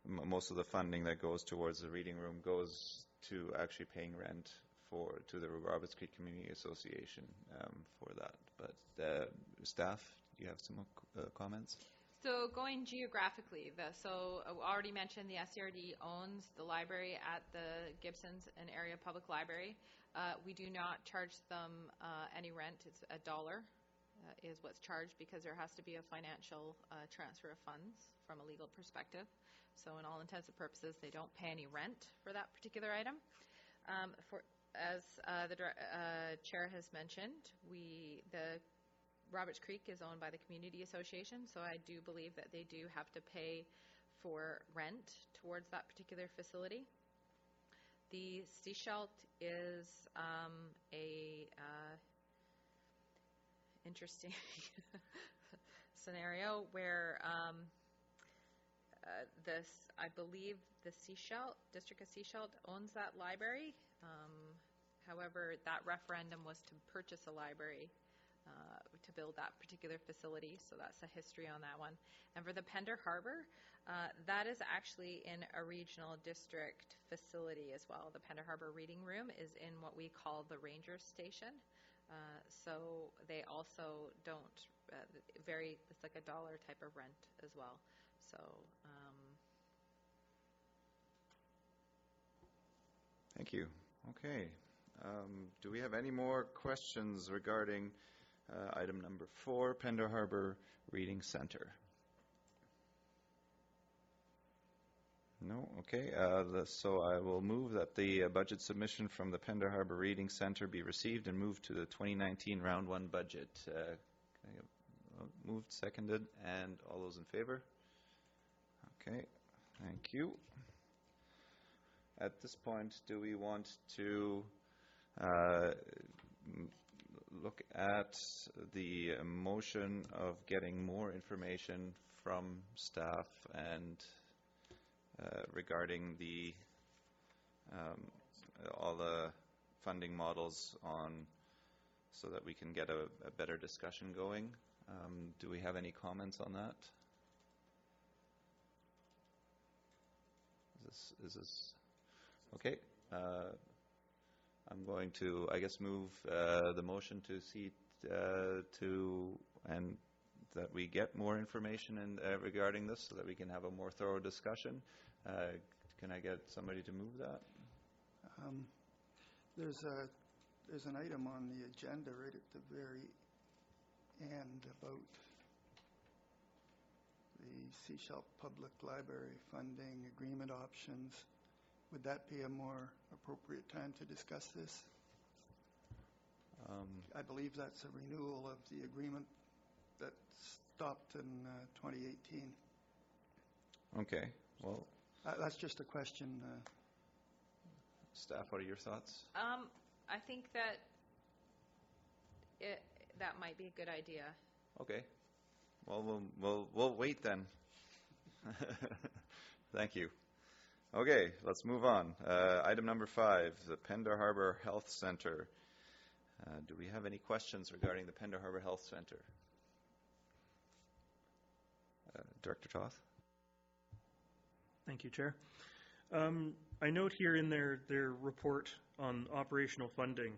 most of the funding that goes towards the reading room goes to actually paying rent to the Roberts Creek Community Association for that. But staff, do you have some comments? So going geographically, so I already mentioned the SCRD owns the library at the Gibsons and Area Public Library. We do not charge them any rent. It's $1 is what's charged because there has to be a financial transfer of funds from a legal perspective. So in all intents and purposes, they don't pay any rent for that particular item. As the chair has mentioned, the Roberts Creek is owned by the Community Association, so I do believe that they do have to pay for rent towards that particular facility. The Seashelt is a interesting scenario where I believe the District of Seashelt owns that library. However, that referendum was to purchase a library to build that particular facility, so that's the history on that one. And for the Pender Harbor, that is actually in a regional district facility as well. The Pender Harbor Reading Room is in what we call the Ranger Station. So they also don't, it's like $1 type of rent as well. So, Thank you. Okay. Do we have any more questions regarding item number 4, Pender Harbor Reading Center? No? Okay. So I will move that the budget submission from the Pender Harbor Reading Center be received and moved to the 2019 Round 1 budget. Moved, seconded, and all those in favor? Okay. Thank you. At this point, do we want to look at the motion of getting more information from staff and regarding the all the funding models so that we can get a better discussion going? Do we have any comments on that? Is this okay? I'm going to, I guess, move the motion to see and that we get more information regarding this so that we can have a more thorough discussion. Can I get somebody to move that? There's an item on the agenda right at the very end about the Seashell Public Library funding agreement options. Would that be a more appropriate time to discuss this? I believe that's a renewal of the agreement that stopped in 2018. Okay. Well, that's just a question. Staff, what are your thoughts? I think that that might be a good idea. Okay. Well, we'll wait then. Thank you. Okay, let's move on. Item number 5, the Pender Harbor Health Center. Do we have any questions regarding the Pender Harbor Health Center? Director Toth? Thank you, Chair. I note here in their report on operational funding,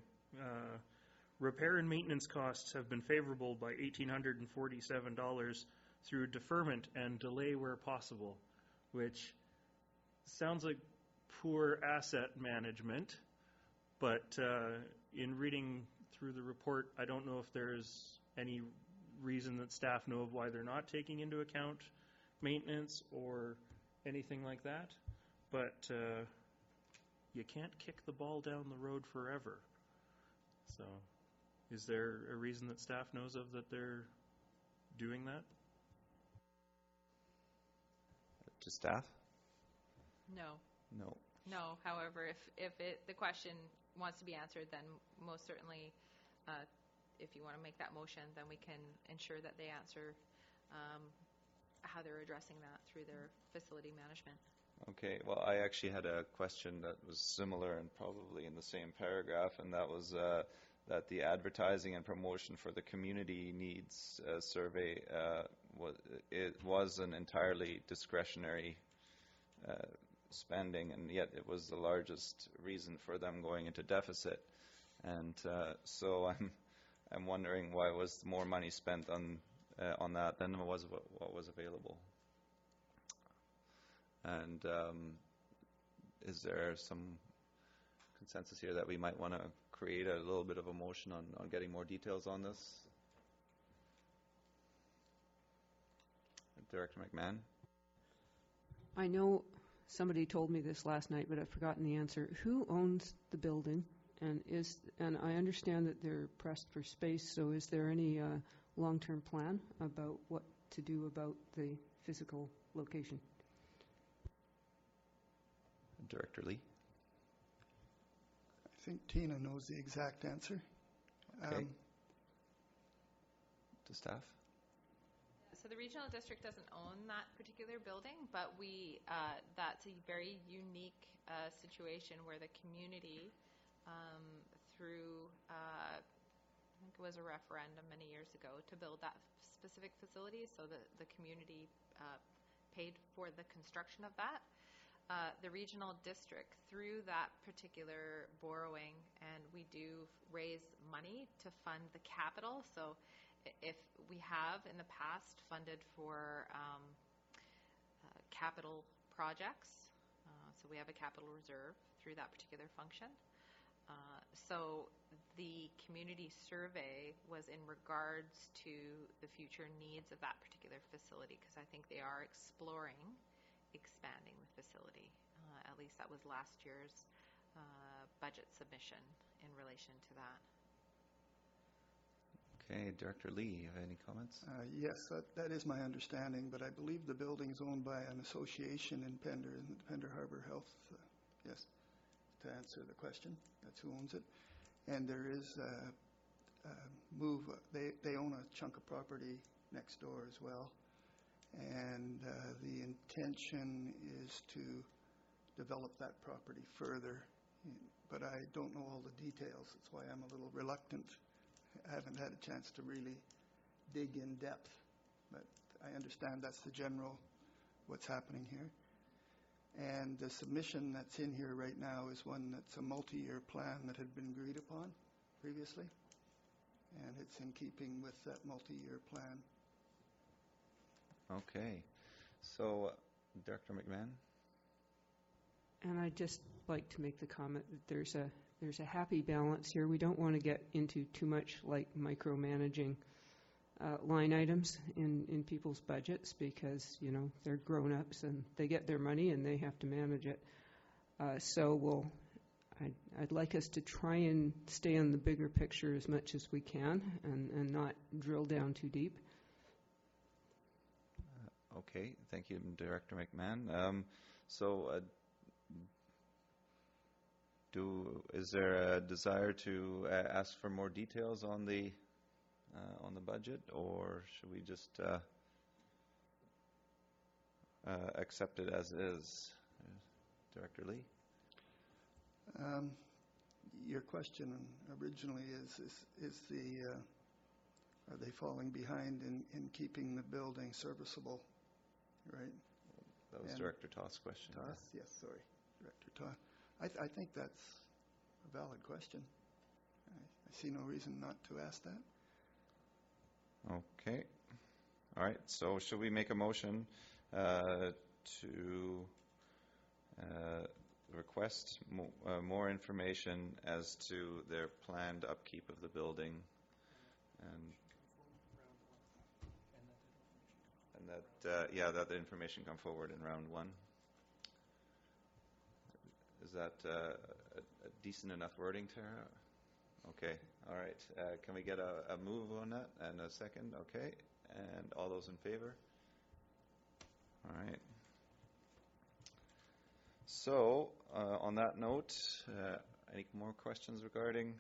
repair and maintenance costs have been favorable by $1,847 through deferment and delay where possible, which sounds like poor asset management, but in reading through the report, I don't know if there's any reason that staff know of why they're not taking into account maintenance or anything like that, but you can't kick the ball down the road forever. So Is there a reason that staff knows of that they're doing that? To staff? No. No. No. However, if the question wants to be answered, then most certainly, if you want to make that motion, then we can ensure that they answer how they're addressing that through their facility management. Okay, well, I actually had a question that was similar and probably in the same paragraph, and that was that the advertising and promotion for the community needs survey was an entirely discretionary spending, and yet it was the largest reason for them going into deficit. And so I'm wondering why was more money spent on that than what was available. And is there some consensus here that we might want to create a little bit of a motion on getting more details on this? Director McMahon? I know somebody told me this last night, but I've forgotten the answer. Who owns the building? And I understand that they're pressed for space, so is there any long-term plan about what to do about the physical location? Director Lee? I think Tina knows the exact answer. Okay. To staff? So the regional district doesn't own that particular building, but that's a very unique situation where the community, through I think it was a referendum many years ago to build that specific facility, so the community paid for the construction of that. The regional district, through that particular borrowing, and we do raise money to fund the capital. So if we have in the past funded for capital projects, so we have a capital reserve through that particular function. So the community survey was in regards to the future needs of that particular facility, because I think they are exploring expanding the facility. At least that was last year's budget submission in relation to that. Okay, Director Lee, you have any comments? Yes, that is my understanding, but I believe the building is owned by an association in Pender, the Pender Harbor Health. Yes, to answer the question, that's who owns it. And there is they own a chunk of property next door as well. And the intention is to develop that property further, but I don't know all the details. That's why I'm a little reluctant. I haven't had a chance to really dig in depth, but I understand that's the general what's happening here. And the submission that's in here right now is one that's a multi-year plan that had been agreed upon previously, and it's in keeping with that multi-year plan. Okay. So, Director McMahon? And I'd just like to make the comment that there's a happy balance here. We don't want to get into too much like micromanaging line items in people's budgets, because, you know, they're grown-ups and they get their money and they have to manage it. So I'd like us to try and stay on the bigger picture as much as we can and not drill down too deep. Okay, thank you, Director McMahon. Is there a desire to ask for more details on the budget, or should we just accept it as is? Director Lee? Your question originally is are they falling behind in keeping the building serviceable, right? That was Director Toth's question. Toth? Yes, sorry, Director Toth. I think that's a valid question. I see no reason not to ask that. Okay. All right. So should we make a motion to request more information as to their planned upkeep of the building, and that the information come forward in round one? Is that a decent enough wording, Tara? Okay, all right. Can we get a move on that and a second? Okay, and all those in favor? All right. So, on that note, any more questions regarding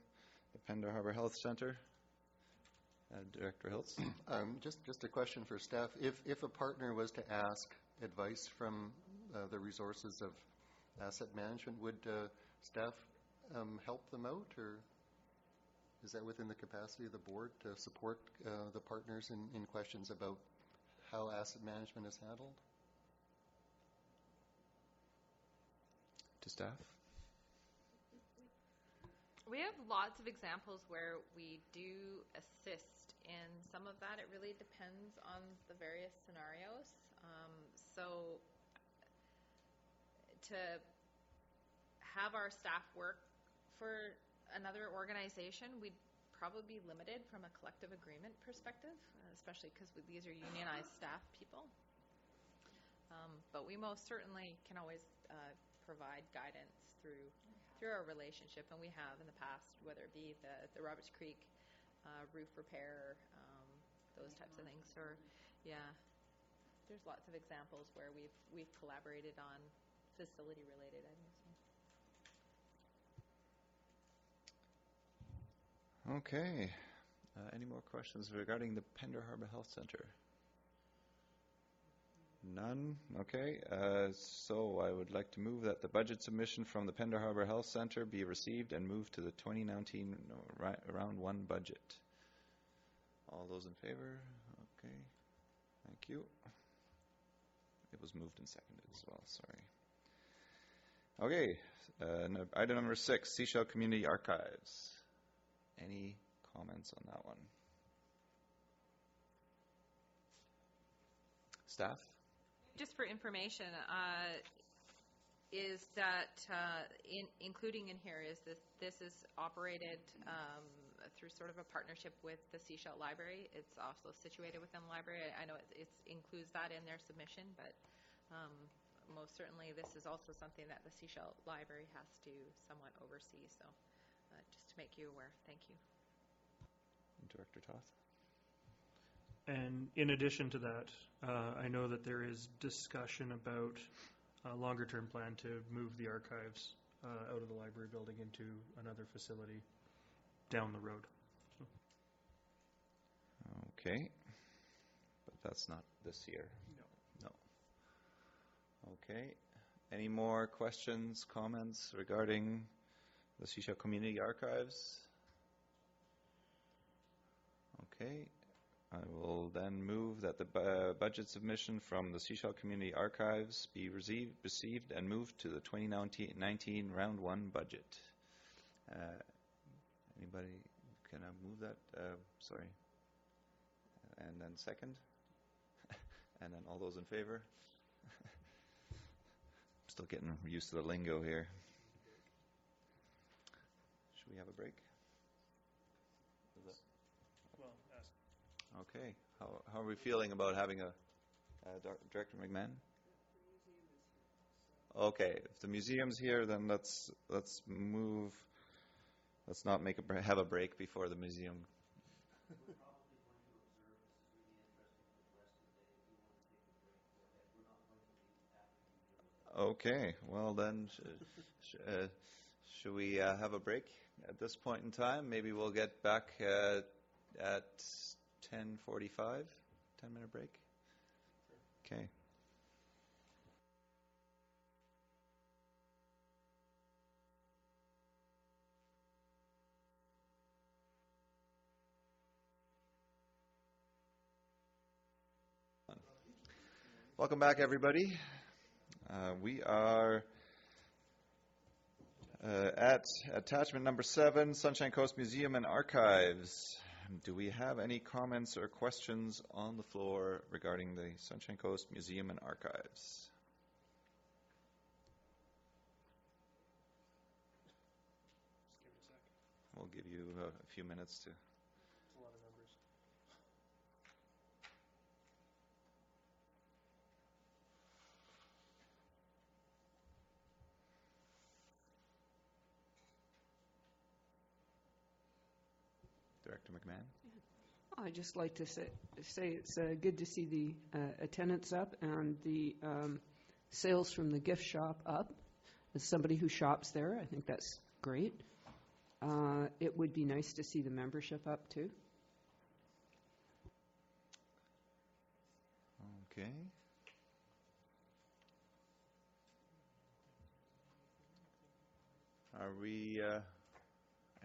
the Pender Harbor Health Center? Director Hiltz? Just a question for staff. If a partner was to ask advice from the resources of asset management, would staff help them out, or is that within the capacity of the board to support the partners in questions about how asset management is handled? To staff? We have lots of examples where we do assist in some of that. It really depends on the various scenarios. So to have our staff work for another organization, we'd probably be limited from a collective agreement perspective, especially because these are unionized staff people. But we most certainly can always provide guidance through our relationship, and we have in the past, whether it be the Roberts Creek roof repair, those types of things, or there's lots of examples where we've collaborated on facility related items. Okay. Any more questions regarding the Pender Harbor Health Center? None? Okay. So I would like to move that the budget submission from the Pender Harbor Health Center be received and moved to the 2019 round 1 budget. All those in favor? Okay. Thank you. It was moved and seconded as well. Sorry. Okay. Item number 6, Seashell Community Archives. Any comments on that one? Staff? Just for information, is that including in here is this is operated through sort of a partnership with the Seashell Library. It's also situated within the library. I know it includes that in their submission, but most certainly this is also something that the Seashell Library has to somewhat oversee. So just to make you aware, thank you. Director Toth? And in addition to that, I know that there is discussion about a longer-term plan to move the archives out of the library building into another facility down the road. So. Okay. But that's not this year? No. Okay. Any more questions, comments regarding the Seashell Community Archives? Okay. I will then move that the budget submission from the Seashell Community Archives be received and moved to the 2019 round 1 budget. Anybody can I move that? Sorry. And then second? And then all those in favor? I'm still getting used to the lingo here. Should we have a break? Okay. How are we feeling about having a Director McMahon? Okay. If the museum's here, then let's move. Let's not have a break before the museum. Okay. Well then, should we have a break at this point in time? Maybe we'll get back at 10:45, 10-minute break. Okay. Welcome back, everybody. We are at attachment number 7, Sunshine Coast Museum and Archives. Do we have any comments or questions on the floor regarding the Sunshine Coast Museum and Archives? We'll give you a few minutes to. It's a lot of numbers. Director McMahon. I'd just like to say it's good to see the attendance up and the sales from the gift shop up. As somebody who shops there, I think that's great. It would be nice to see the membership up too. Okay. Are we,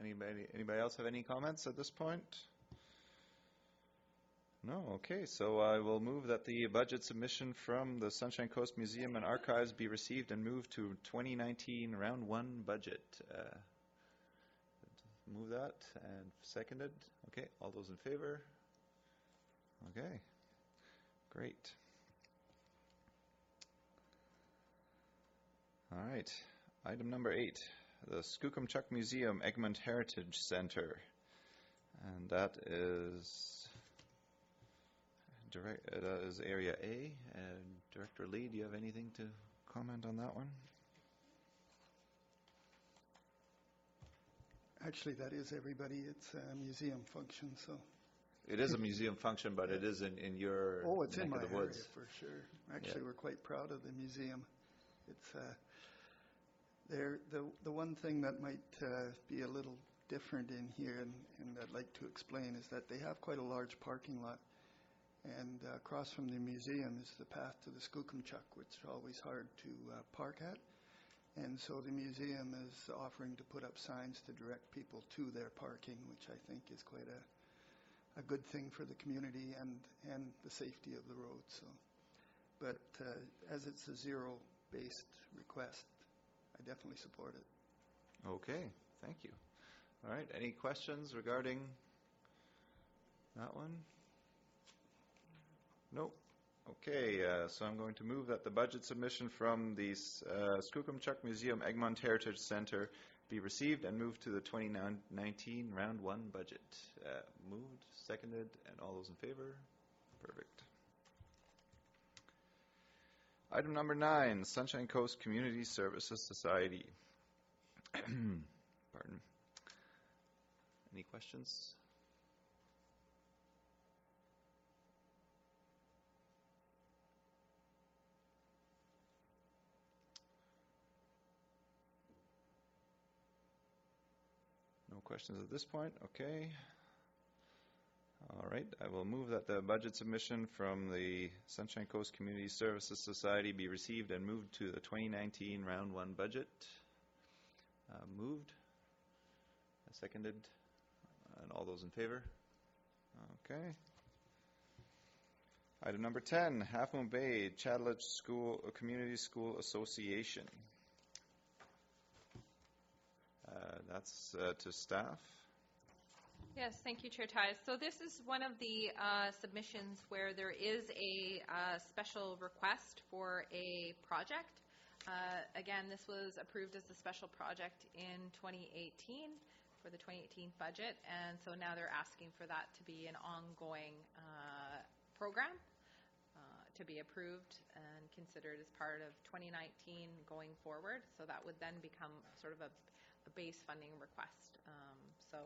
anybody else have any comments at this point? No, okay, so I will move that the budget submission from the Sunshine Coast Museum and Archives be received and moved to 2019 round 1 budget. Move that and seconded. Okay, all those in favor? Okay, great. All right, item number 8, the Skookumchuck Museum Egmont Heritage Center. And that is Area A. And Director Lee, do you have anything to comment on that one? Actually, that is everybody. It's a museum function, so. It is a museum function, but it is in your Oh, it's neck in my of the area woods. for sure. Actually, we're quite proud of the museum. It's the one thing that might be a little different in here, and I'd like to explain, is that they have quite a large parking lot. And across from the museum is the path to the Skookumchuck, which is always hard to park at. And so the museum is offering to put up signs to direct people to their parking, which I think is quite a good thing for the community and the safety of the road. So, but as it's a zero-based request, I definitely support it. Okay, thank you. All right, any questions regarding that one? Nope. Okay, so I'm going to move that the budget submission from the Skookumchuck Museum Egmont Heritage Center be received and moved to the 2019 round 1 budget. Moved, seconded, and all those in favor? Perfect. Item number 9, Sunshine Coast Community Services Society. Pardon. Any questions? No questions at this point. Okay. All right. I will move that the budget submission from the Sunshine Coast Community Services Society be received and moved to the 2019 round 1 budget. Moved. Seconded. And all those in favor? Okay. Item number 10, Half Moon Bay Chattelich Community School Association. That's to staff. Yes, thank you, Chair Ties. So this is one of the submissions where there is a special request for a project. Again, this was approved as a special project in 2018 for the 2018 budget, and so now they're asking for that to be an ongoing program to be approved and considered as part of 2019 going forward. So that would then become sort of a base funding request. So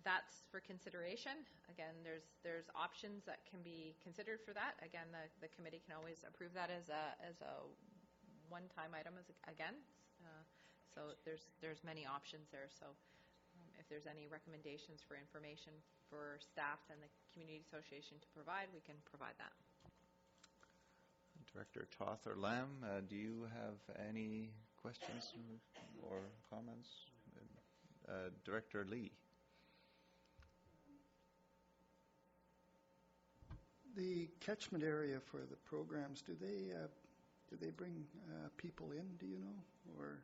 that's for consideration. Again, there's options that can be considered for that. Again, the committee can always approve that as a one-time item again. So there's many options there. So if there's any recommendations for information for staff and the community association to provide, we can provide that. Director Toth or Lamb, do you have any questions or comments? Director Lee. The catchment area for the programs, do they bring people in, do you know? Or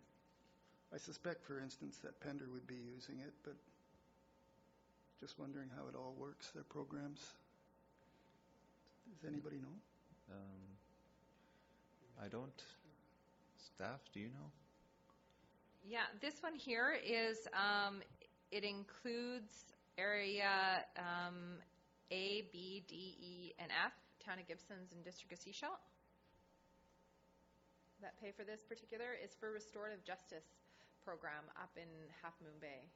I suspect, for instance, that Pender would be using it, but just wondering how it all works, their programs. Does anybody know? I don't. Staff, do you know? Yeah, this one here is, it includes area A, B, D, E, and F, Town of Gibsons and District of Sechelt. That pay for this particular is for restorative justice program up in Half Moon Bay.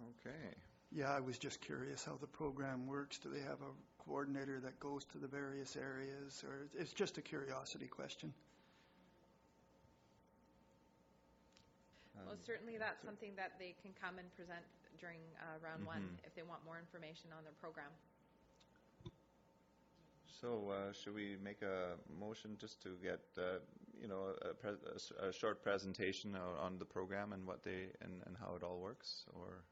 Okay. Yeah, I was just curious how the program works. Do they have a coordinator that goes to the various areas, or it's just a curiosity question? Well, certainly that's something that they can come and present during round one if they want more information on their program. So should we make a motion just to get, a short presentation on the program and what they and how it all works, or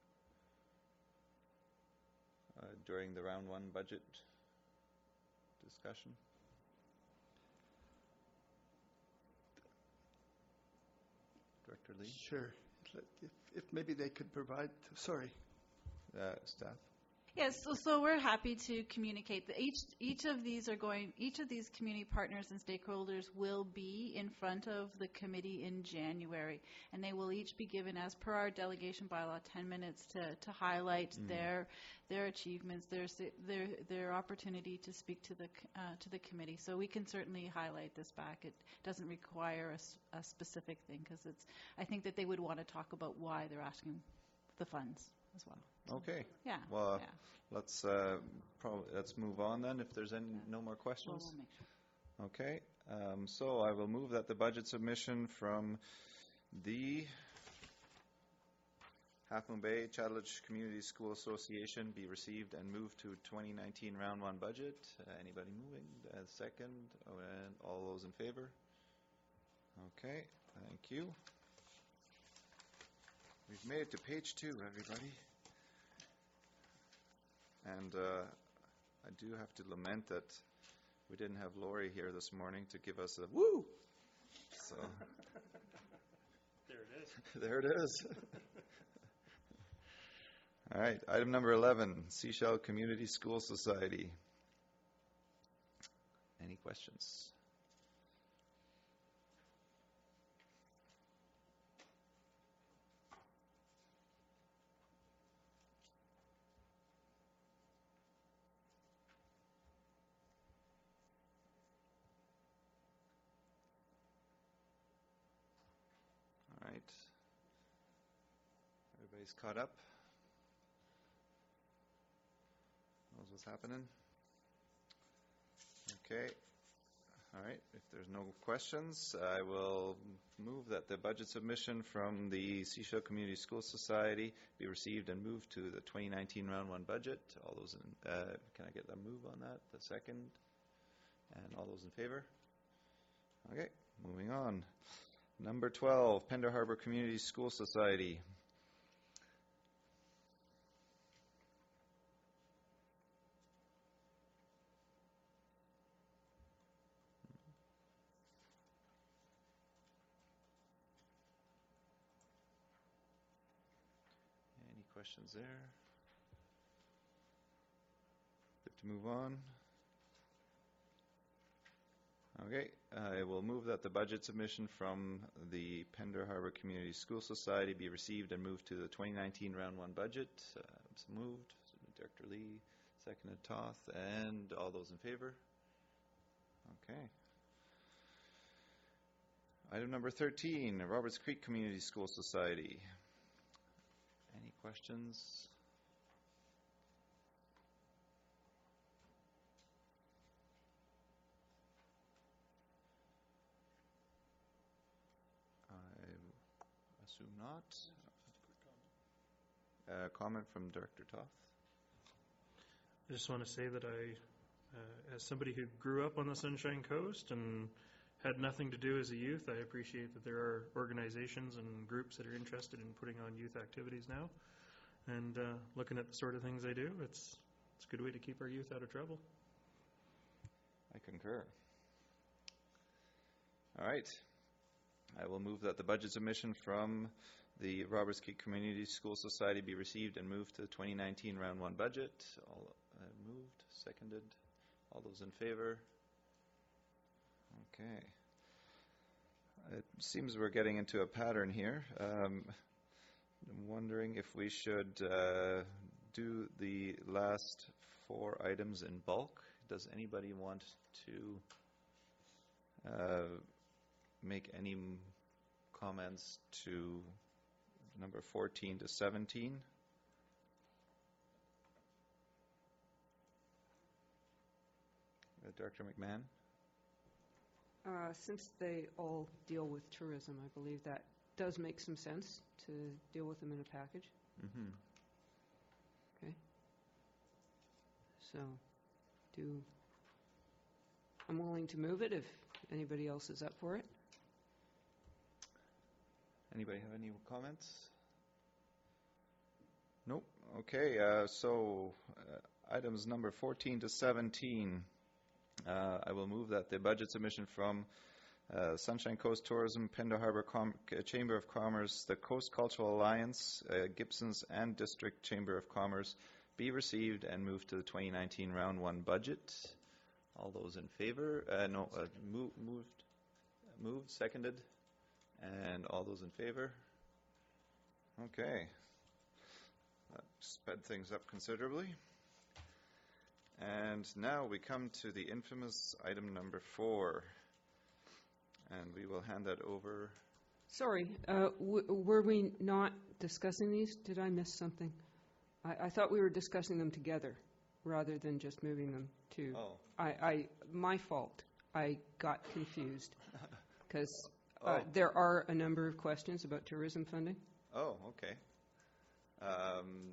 during the round one budget discussion? Director Lee? Sure. If maybe they could provide, sorry. Staff? Yes, so we're happy to communicate that each of these community partners and stakeholders will be in front of the committee in January, and they will each be given, as per our delegation bylaw, 10 minutes to highlight their achievements, their opportunity to speak to the committee. So we can certainly highlight this back. It doesn't require a specific thing, because I think that they would want to talk about why they're asking the funds as well. Okay. Yeah. Well, yeah. let's move on then, if there's no more questions. Well, we'll make sure. Okay. So I will move that the budget submission from the Half Moon Bay Chatteledge Community School Association be received and moved to 2019 round one budget. Anybody moving? Second? Oh, and all those in favor? Okay. Thank you. We've made it to page 2, everybody. And I do have to lament that we didn't have Lori here this morning to give us a woo. So There it is. there it is. All right, item number 11, Seashell Community School Society. Any questions? All right. Everybody's caught up? Knows what's happening? Okay. All right. If there's no questions, I will move that the budget submission from the Seashell Community School Society be received and moved to the 2019 round one budget. All those in, can I get a move on that? The second? And all those in favor? Okay. Moving on. Number 12, Pender Harbor Community School Society. Any questions there? Good to move on. Okay, I will move that the budget submission from the Pender Harbor Community School Society be received and moved to the 2019 round one budget. So moved. Director Lee, seconded Toth, and all those in favor? Okay. Item number 13, Roberts Creek Community School Society. Any questions? Assume not. Comment from Director Toth. I just want to say that I, as somebody who grew up on the Sunshine Coast and had nothing to do as a youth, I appreciate that there are organizations and groups that are interested in putting on youth activities now. And looking at the sort of things they do, it's a good way to keep our youth out of trouble. I concur. All right. I will move that the budget submission from the Roberts Creek Community School Society be received and moved to the 2019 round one budget. All moved, seconded. All those in favor? Okay. It seems we're getting into a pattern here. I'm wondering if we should do the last 4 items in bulk. Does anybody want to make any comments to number 14 to 17? Director McMahon? Since they all deal with tourism, I believe that does make some sense to deal with them in a package. Mm-hmm. Okay. So, I'm willing to move it if anybody else is up for it. Anybody have any comments? Nope. Okay, so items number 14 to 17. I will move that the budget submission from Sunshine Coast Tourism, Pender Harbor Chamber of Commerce, the Coast Cultural Alliance, Gibson's and District Chamber of Commerce be received and moved to the 2019 Round 1 budget. All those in favor? Moved, seconded, and all those in favor? Okay. That sped things up considerably. And now we come to the infamous item number 4. And we will hand that over. Sorry, were we not discussing these? Did I miss something? I thought we were discussing them together rather than just moving them to. Oh. My fault. I got confused because Oh. there are a number of questions about tourism funding. Oh, okay.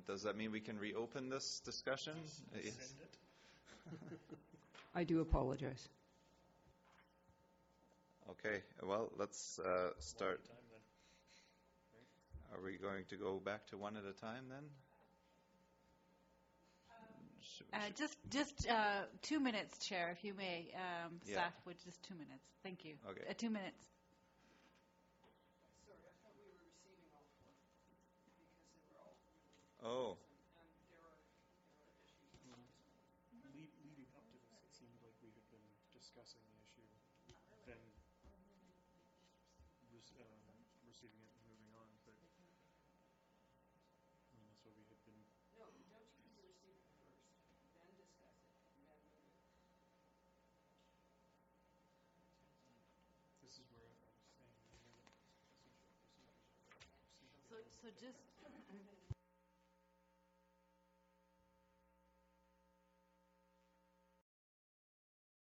Does that mean we can reopen this discussion? Yes. I do apologize. Okay, well, let's start. Are we going to go back to one at a time then? Just 2 minutes, Chair, if you may. Yeah. Staff would just 2 minutes. Thank you. Okay. 2 minutes. Sorry, I thought we were receiving all 4 because they were all Oh. and there are issues. Leading up to this, it seemed like we had been discussing the issue, then receiving it and moving on, but that's what we had been. No, don't you need to receive it first, then discuss it, and then move it? This is where I was saying, So just